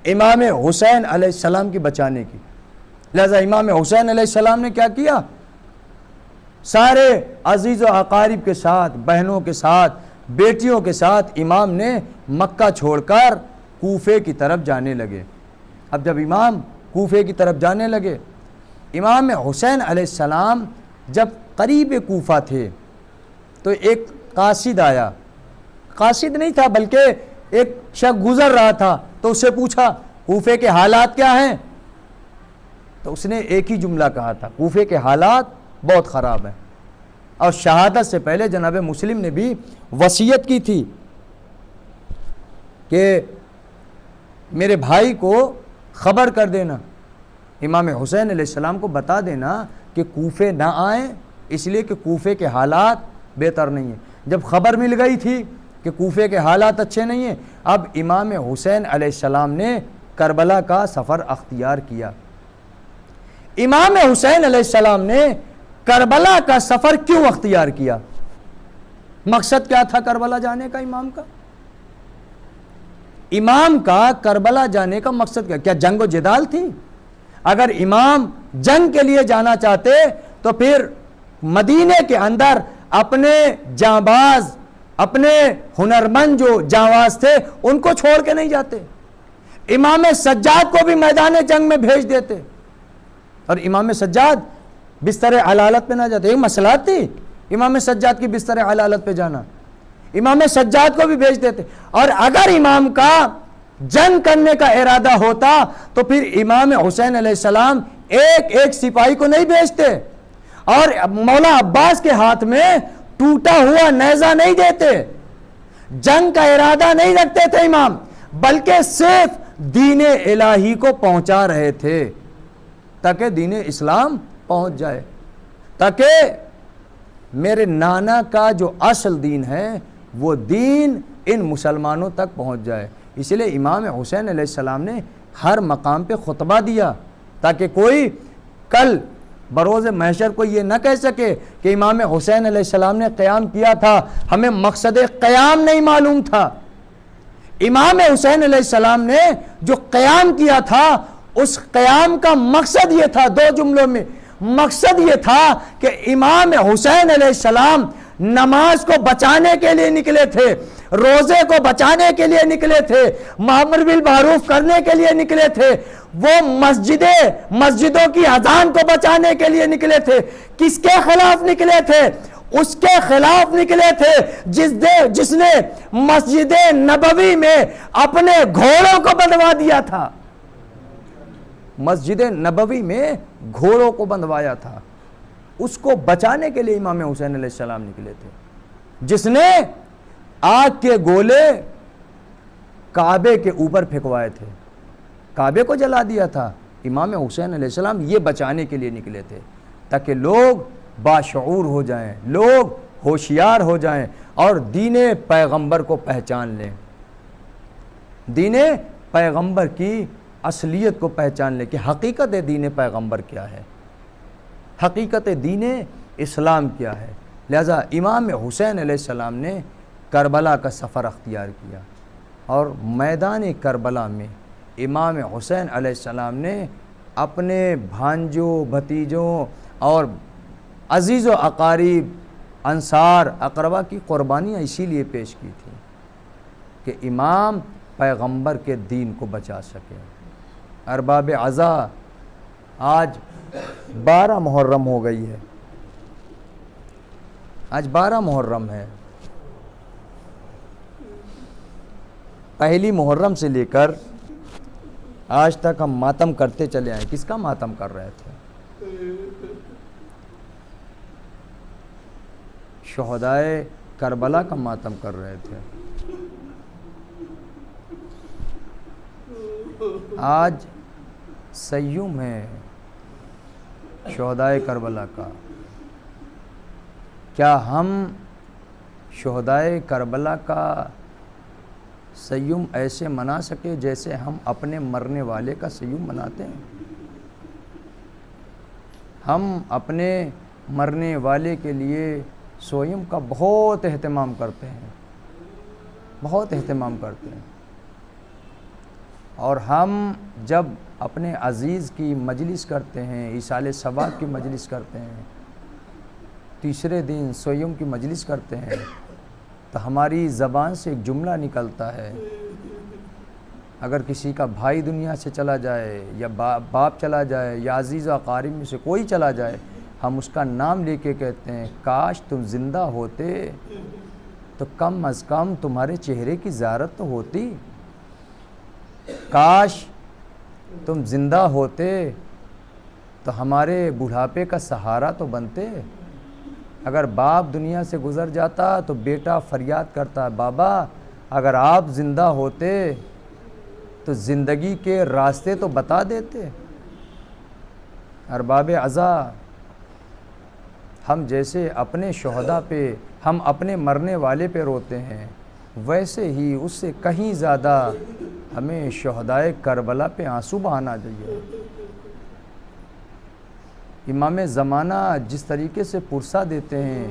امام حسین علیہ السلام کی بچانے کی. لہذا امام حسین علیہ السلام نے کیا کیا؟ سارے عزیز و اقارب کے ساتھ, بہنوں کے ساتھ, بیٹیوں کے ساتھ امام نے مکہ چھوڑ کر کوفے کی طرف جانے لگے. اب جب امام کوفے کی طرف جانے لگے, امام حسین علیہ السلام جب قریب کوفہ تھے تو ایک قاصد آیا. قاصد نہیں تھا بلکہ ایک شخص گزر رہا تھا, تو اس سے پوچھا کوفے کے حالات کیا ہیں؟ تو اس نے ایک ہی جملہ کہا تھا, کوفے کے حالات بہت خراب ہیں. اور شہادت سے پہلے جناب مسلم نے بھی وصیت کی تھی کہ میرے بھائی کو خبر کر دینا، امام حسین علیہ السلام کو بتا دینا کہ کوفے نہ آئیں، اس لیے کہ کوفے کے حالات بہتر نہیں ہیں۔ جب خبر مل گئی تھی کہ کوفے کے حالات اچھے نہیں ہیں، اب امام حسین علیہ السلام نے کربلا کا سفر اختیار کیا۔ امام حسین علیہ السلام نے کربلا کا سفر کیوں اختیار کیا؟ مقصد کیا تھا کربلا جانے کا امام کا؟ امام کا کربلا جانے کا مقصد کیا جنگ و جدال تھی؟ اگر امام جنگ کے لیے جانا چاہتے تو پھر مدینے کے اندر اپنے جانباز، اپنے ہنرمند جو جانباز تھے ان کو چھوڑ کے نہیں جاتے، امام سجاد کو بھی میدان جنگ میں بھیج دیتے، اور امام سجاد بستر علالت پہ نہ جاتے۔ ایک مسئلہ تھی امام سجاد کی بستر علالت پہ جانا، امام سجاد کو بھی بھیج دیتے۔ اور اگر امام کا جنگ کرنے کا ارادہ ہوتا تو پھر امام حسین علیہ السلام ایک ایک سپاہی کو نہیں بھیجتے، اور مولا عباس کے ہاتھ میں ٹوٹا ہوا نیزہ نہیں دیتے، جنگ کا ارادہ نہیں رکھتے تھے امام، بلکہ صرف دین الہی کو پہنچا رہے تھے تاکہ دین اسلام پہنچ جائے، تاکہ میرے نانا کا جو اصل دین ہے وہ دین ان مسلمانوں تک پہنچ جائے۔ اس لیے امام حسین علیہ السلام نے ہر مقام پہ خطبہ دیا تاکہ کوئی کل بروز محشر کو یہ نہ کہہ سکے کہ امام حسین علیہ السلام نے قیام کیا تھا، ہمیں مقصد قیام نہیں معلوم تھا۔ امام حسین علیہ السلام نے جو قیام کیا تھا اس قیام کا مقصد یہ تھا، دو جملوں میں مقصد یہ تھا کہ امام حسین علیہ السلام نماز کو بچانے کے لیے نکلے تھے، روزے کو بچانے کے لیے نکلے تھے، امر بالمعروف کرنے کے لیے نکلے تھے، وہ مسجدوں کی اذان کو بچانے کے لیے نکلے تھے۔ کس کے خلاف نکلے تھے؟ اس کے خلاف نکلے تھے جس نے مسجد نبوی میں اپنے گھوڑوں کو بندھوا دیا تھا، مسجد نبوی میں گھوڑوں کو بندھوایا تھا، اس کو بچانے کے لیے امام حسین علیہ السلام نکلے تھے۔ جس نے آگ کے گولے کعبے کے اوپر پھینکوائے تھے، کعبے کو جلا دیا تھا، امام حسین علیہ السلام یہ بچانے کے لیے نکلے تھے تاکہ لوگ باشعور ہو جائیں، لوگ ہوشیار ہو جائیں اور دین پیغمبر کو پہچان لیں، دین پیغمبر کی اصلیت کو پہچان لیں کہ حقیقت دین پیغمبر کیا ہے، حقیقت دین اسلام کیا ہے۔ لہذا امام حسین علیہ السلام نے کربلا کا سفر اختیار کیا، اور میدان کربلا میں امام حسین علیہ السلام نے اپنے بھانجوں، بھتیجوں اور عزیز و اقارب، انصار، اقربا کی قربانیاں اسی لیے پیش کی تھیں کہ امام پیغمبر کے دین کو بچا سکے۔ ارباب عزا، آج 12 محرم ہو گئی ہے، آج 12 محرم ہے۔ پہلی محرم سے لے کر آج تک ہم ماتم کرتے چلے آئے۔ کس کا ماتم کر رہے تھے؟ شہدائے کربلا کا ماتم کر رہے تھے۔ آج سیوم ہے شہدائے کربلا کا۔ کیا ہم شہدائے کربلا کا سیوم ایسے منا سکے جیسے ہم اپنے مرنے والے کا سیوم مناتے ہیں؟ ہم اپنے مرنے والے کے لیے سویم کا بہت اہتمام کرتے ہیں، بہت اہتمام کرتے ہیں، اور ہم جب اپنے عزیز کی مجلس کرتے ہیں، ایصال ثواب کی مجلس کرتے ہیں، تیسرے دن سویم کی مجلس کرتے ہیں، تو ہماری زبان سے ایک جملہ نکلتا ہے۔ اگر کسی کا بھائی دنیا سے چلا جائے یا باپ چلا جائے یا عزیز و اقارب میں سے کوئی چلا جائے، ہم اس کا نام لے کے کہتے ہیں کاش تم زندہ ہوتے تو کم از کم تمہارے چہرے کی زیارت تو ہوتی، کاش تم زندہ ہوتے تو ہمارے بڑھاپے کا سہارا تو بنتے۔ اگر باپ دنیا سے گزر جاتا تو بیٹا فریاد کرتا، بابا اگر آپ زندہ ہوتے تو زندگی کے راستے تو بتا دیتے۔ ارباب عزا، ہم جیسے اپنے شہداء پہ، ہم اپنے مرنے والے پہ روتے ہیں، ویسے ہی اس سے کہیں زیادہ ہمیں شہدائے کربلا پہ آنسو بہانا چاہیے۔ امام زمانہ جس طریقے سے پرسہ دیتے ہیں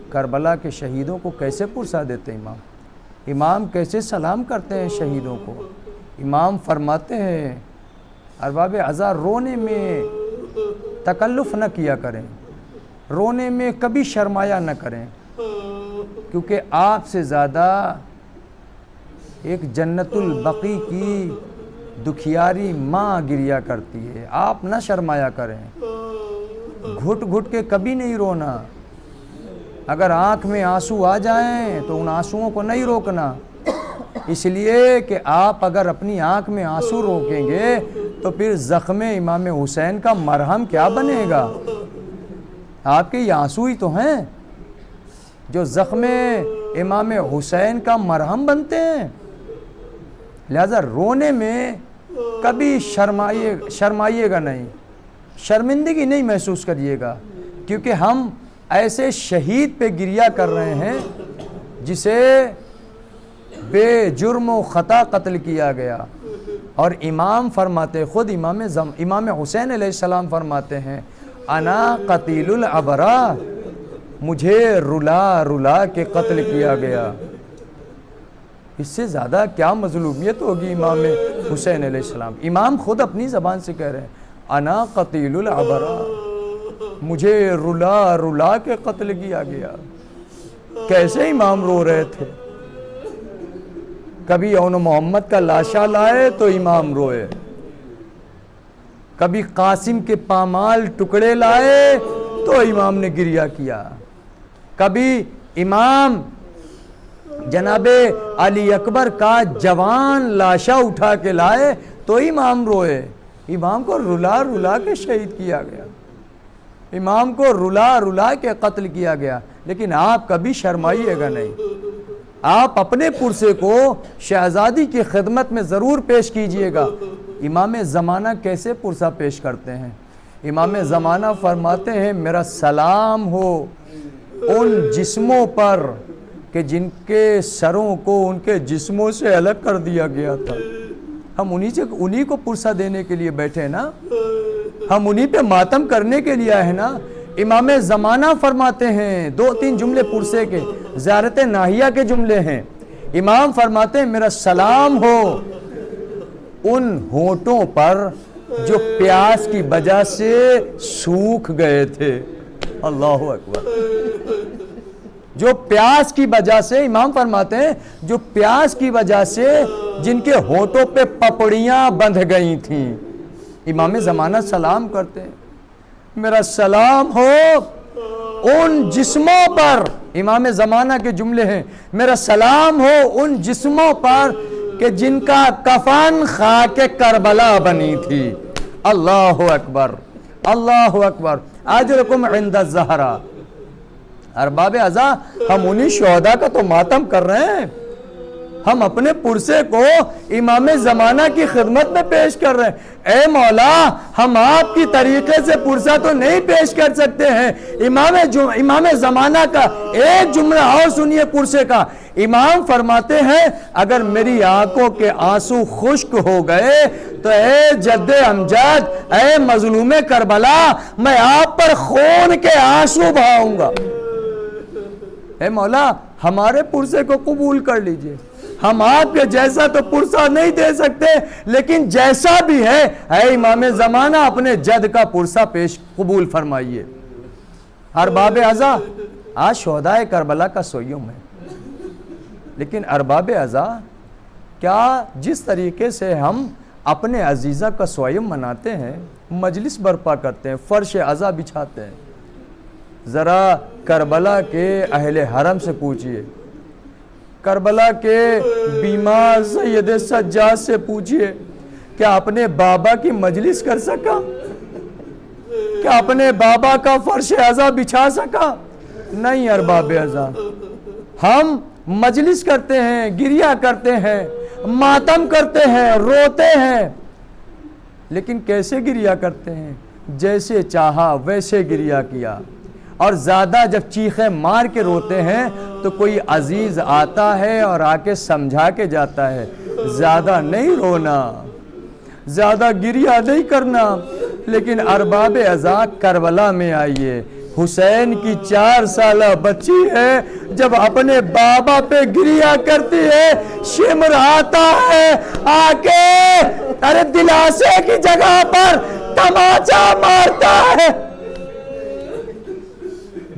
کربلا کے شہیدوں کو، کیسے پرسہ دیتے ہیں امام کیسے سلام کرتے ہیں شہیدوں کو۔ امام فرماتے ہیں ارباب عزا رونے میں تکلف نہ کیا کریں، رونے میں کبھی شرمایا نہ کریں، کیونکہ آپ سے زیادہ ایک جنت البقیع کی دکھیاری ماں گریا کرتی ہے۔ آپ نہ شرمایا کریں، گھٹ گھٹ کے کبھی نہیں رونا۔ اگر آنکھ میں آنسو آ جائیں تو ان آنسوؤں کو نہیں روکنا، اس لیے کہ آپ اگر اپنی آنکھ میں آنسو روکیں گے تو پھر زخم امام حسین کا مرہم کیا بنے گا؟ آپ کے یہ آنسو ہی تو ہیں جو زخم امام حسین کا مرہم بنتے ہیں۔ لہذا رونے میں کبھی شرمائیے گا نہیں، شرمندگی نہیں محسوس کریے گا، کیونکہ ہم ایسے شہید پہ گریہ کر رہے ہیں جسے بے جرم و خطا قتل کیا گیا۔ اور امام فرماتے، خود امام حسین علیہ السلام فرماتے ہیں انا قتیل الابرار، مجھے رلا رلا کے قتل کیا گیا۔ اس سے زیادہ کیا مظلومیت ہوگی امام حسین علیہ السلام؟ امام خود اپنی زبان سے کہہ رہے ہیں انا قتیل الابرار، مجھے رلا رلا کے قتل کیا گیا۔ کیسے امام رو رہے تھے؟ کبھی اون محمد کا لاشا لائے تو امام روئے، کبھی قاسم کے پامال ٹکڑے لائے تو امام نے گریہ کیا، کبھی امام جناب علی اکبر کا جوان لاشا اٹھا کے لائے تو امام روئے۔ امام کو رلا رلا کے شہید کیا گیا، امام کو رلا رلا کے قتل کیا گیا، لیکن آپ کبھی شرمائیے گا نہیں۔ آپ اپنے پرسے کو شہزادی کی خدمت میں ضرور پیش کیجئے گا۔ امام زمانہ کیسے پرسہ پیش کرتے ہیں؟ امام زمانہ فرماتے ہیں میرا سلام ہو ان جسموں پر کہ جن کے سروں کو ان کے جسموں سے الگ کر دیا گیا تھا۔ ہم انہی کو پرسہ دینے کے لیے بیٹھے نا، ہم انہی پہ ماتم کرنے کے لیے آئے نا۔ امام زمانہ فرماتے ہیں، 2-3 جملے پرسے کے زیارت ناہیہ کے جملے ہیں۔ امام فرماتے ہیں میرا سلام ہو ان ہونٹوں پر جو پیاس کی وجہ سے سوکھ گئے تھے۔ اللہ اکبر۔ جو پیاس کی وجہ سے، امام فرماتے ہیں جو پیاس کی وجہ سے جن کے ہونٹوں پہ پپڑیاں بندھ گئی تھیں، امام زمانہ سلام کرتے ہیں میرا سلام ہو ان جسموں پر۔ امام زمانہ کے جملے ہیں میرا سلام ہو ان جسموں پر کہ جن کا کفن خاک کربلا بنی تھی۔ اللہ اکبر، اللہ اکبر۔ اجرکم عند الزہرا۔ ارباب عزا، ہم انہی شہداء کا تو ماتم کر رہے ہیں، ہم اپنے پرسے کو امام زمانہ کی خدمت میں پیش کر رہے ہیں۔ اے مولا، ہم آپ کی طریقے سے پرسہ تو نہیں پیش کر سکتے ہیں۔ امام زمانہ کا ایک جملہ اور سنیے پرسے کا۔ امام فرماتے ہیں اگر میری آنکھوں کے آنسو خشک ہو گئے تو اے جد امجد، اے مظلوم کربلا، میں آپ پر خون کے آنسو بہاؤں گا۔ اے مولا، ہمارے پرسے کو قبول کر لیجئے۔ ہم آپ کے جیسا تو پرسہ نہیں دے سکتے، لیکن جیسا بھی ہے اے امام زمانہ اپنے جد کا پرسہ پیش قبول فرمائیے۔ ارباب عزا، آج شہداء کربلا کا سویوم ہے، لیکن ارباب عزا، کیا جس طریقے سے ہم اپنے عزیزہ کا سویوم مناتے ہیں، مجلس برپا کرتے ہیں، فرش عزا بچھاتے ہیں، ذرا کربلا کے اہل حرم سے پوچھئے، کربلا کے بیمار سید سجاد سے پوچھئے کیا اپنے بابا کی مجلس کر سکا؟ کیا اپنے بابا کا فرش عزا بچھا سکا؟ نہیں ارباب عزا، ہم مجلس کرتے ہیں، گریہ کرتے ہیں، ماتم کرتے ہیں، روتے ہیں، لیکن کیسے گریہ کرتے ہیں؟ جیسے چاہا ویسے گریہ کیا. اور زیادہ جب چیخیں مار کے روتے ہیں تو کوئی عزیز آتا ہے اور آ کے سمجھا کے جاتا ہے زیادہ نہیں رونا، زیادہ گریہ نہیں کرنا. لیکن ارباب عزا کربلا میں آئیے، حسین کی 4 سالہ بچی ہے، جب اپنے بابا پہ گریہ کرتی ہے، شمر آتا ہے آ کے ارے دلاسے کی جگہ پر تماچا مارتا ہے،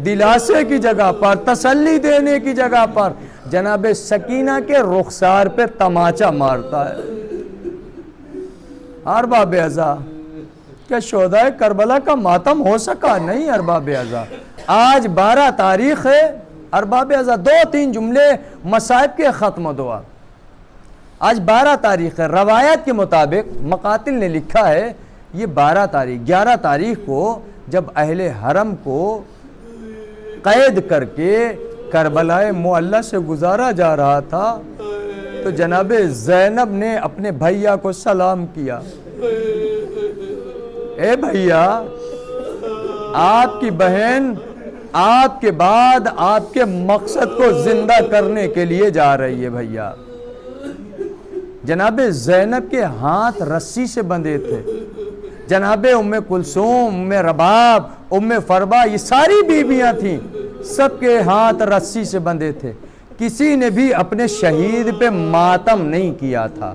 دلاسے کی جگہ پر، تسلی دینے کی جگہ پر جناب سکینہ کے رخسار پہ تماچا مارتا ہے. ارباب عزا کیا شہدائے کربلا کا ماتم ہو سکا؟ نہیں ارباب عزا. آج 12 تاریخ ہے ارباب عزا. 2-3 جملے مصائب کے ختم دعا. آج 12 تاریخ ہے. روایت کے مطابق مقاتل نے لکھا ہے یہ 12 تاریخ 11 تاریخ کو جب اہل حرم کو قید کر کے کربلا معلی سے گزارا جا رہا تھا تو جناب زینب نے اپنے بھیا کو سلام کیا. اے بھیا، آپ کی بہن آپ کے بعد آپ کے مقصد کو زندہ کرنے کے لیے جا رہی ہے. بھیا، جناب زینب کے ہاتھ رسی سے بندھے تھے. جناب ام کلثوم، ام رباب، ام فربا، یہ ساری بیویاں تھیں، سب کے ہاتھ رسی سے بندھے تھے. کسی نے بھی اپنے شہید پہ ماتم نہیں کیا تھا.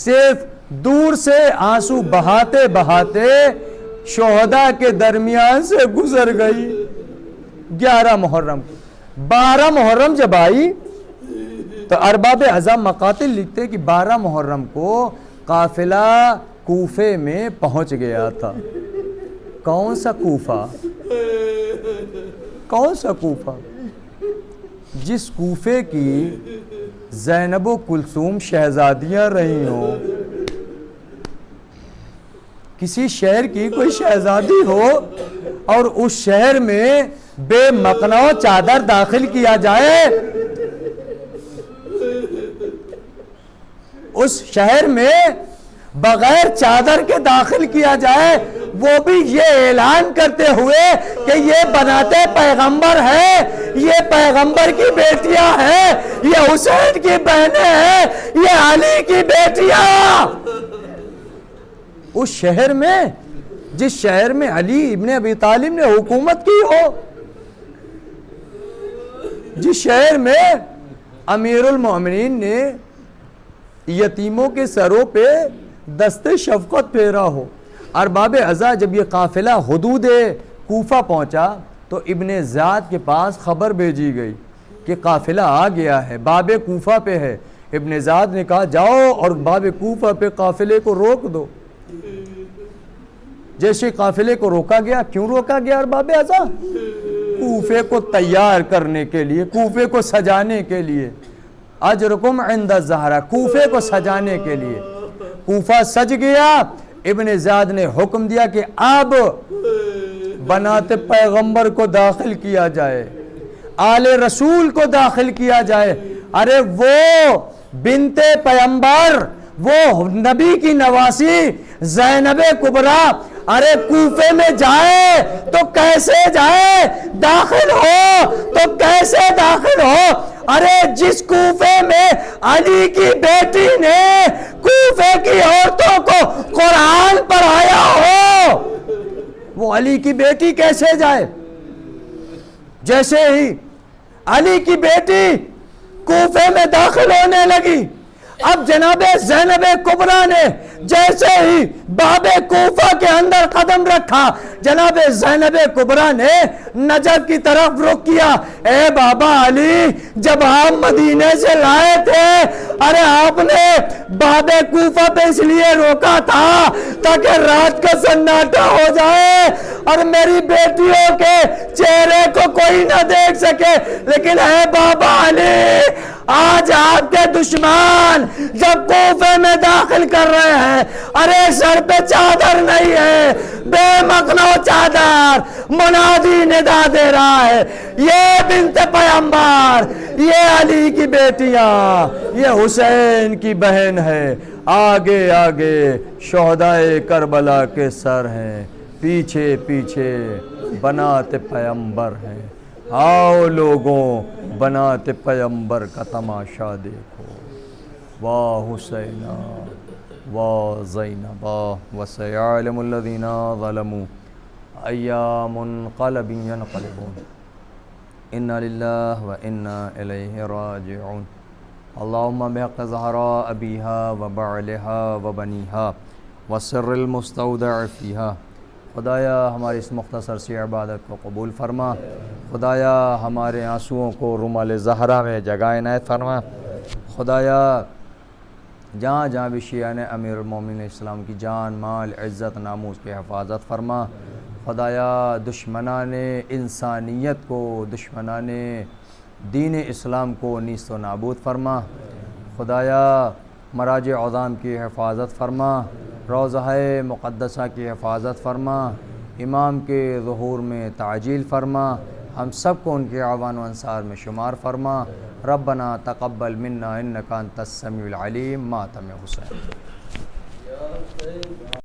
صرف دور سے آنسو بہاتے بہاتے شہداء کے درمیان سے گزر گئی. 11 محرم، 12 محرم جب آئی تو ارباب عزا مقاتل لکھتے کہ 12 محرم کو قافلہ کوفے میں پہنچ گیا تھا. کون سا کوفہ؟ کون سا کوفہ؟ جس کوفے کی زینب و کلثوم شہزادیاں رہی ہوں. کسی شہر کی کوئی شہزادی ہو اور اس شہر میں بے مقنع چادر داخل کیا جائے، اس شہر میں بغیر چادر کے داخل کیا جائے، وہ بھی یہ اعلان کرتے ہوئے کہ یہ بناتے پیغمبر ہے، یہ پیغمبر کی بیٹیاں ہیں، یہ حسین کی بہنیں ہیں، یہ علی کی بیٹیاں. اس شہر میں، جس شہر میں علی ابن ابی طالب نے حکومت کی ہو، جس شہر میں امیر المومنین نے یتیموں کے سروں پہ دست شفقت پھیرا ہو. ارباب عزا جب یہ قافلہ حدود کوفہ پہنچا تو ابن زیاد کے پاس خبر بھیجی گئی کہ قافلہ آ گیا ہے، باب کوفہ پہ ہے. ابن زیاد نے کہا جاؤ اور باب کوفہ پہ قافلے کو روک دو. جیسے قافلے کو روکا گیا. کیوں روکا گیا ارباب عزا؟ کوفے کو تیار کرنے کے لیے، کوفے کو سجانے کے لیے. اجرکم عند الزہرا، کوفے کو سجانے کے لیے. کوفہ سج گیا. ابن زیاد نے حکم دیا کہ اب بناتے پیغمبر کو داخل کیا جائے، آل رسول کو داخل کیا جائے. ارے وہ بنت پیغمبر، وہ نبی کی نواسی زینب کبریٰ، ارے کوفے میں جائے تو کیسے جائے؟ داخل ہو تو کیسے داخل ہو؟ ارے جس کوفے میں علی کی بیٹی نے کوفے کی عورتوں کو قرآن پڑھایا ہو، وہ علی کی بیٹی کیسے جائے؟ جیسے ہی علی کی بیٹی کوفے میں داخل ہونے لگی، اب جناب زینب کبریٰ نے جیسے ہی باب کوفہ کے اندر قدم رکھا، جناب زینب کبریٰ نے نجف کی طرف رخ کیا. اے بابا علی، جب آپ مدینے سے لائے تھے، ارے آپ نے باب کوفہ پہ اس لیے روکا تھا تاکہ رات کا سناٹا ہو جائے اور میری بیٹیوں کے چہرے کو کوئی نہ دیکھ سکے. لیکن اے بابا علی، آج آج آپ کے دشمن جب کوفے میں داخل کر رہے ہیں، ارے سر پہ چادر نہیں ہے، بے مقنو چادر، منادی ندا دے رہا ہے، یہ بنت پیغمبر، یہ علی کی بیٹیاں، یہ حسین کی بہن ہے، آگے آگے شہدائے کربلا کے سر ہیں، پیچھے پیچھے بنات پیغمبر ہیں۔ آؤ لوگوں، بنات پیغمبر کا تماشا دیکھو۔ واہ حسینہ واہ زینبا وسیعلم الذین ظلموا ایام منقلب ینقلبون انا للہ و انا الیہ راجعون اللہم بحق زہراء ابیہا و بعلہا و بنیہا وسر المستودع فیہا۔ خدایا ہماری اس مختصر سی عبادت کو قبول فرما، خدایا ہمارے آنسوؤں کو رومال زہرا میں جگہ عنایت فرما، خدایا جہاں جہاں بھی شیعہ نے امیر المومنین اسلام کی جان مال عزت ناموس کی حفاظت فرما، خدایا دشمنان انسانیت کو، دشمنان دین اسلام کو نیست و نابود فرما، خدایا مراجع عظام کی حفاظت فرما، روضہ مقدسہ کی حفاظت فرما، امام کے ظہور میں تعجیل فرما، ہم سب کو ان کے اعوان و انصار میں شمار فرما۔ ربنا تقبل منا انک انت السمیع العلیم۔ ماتم حسین۔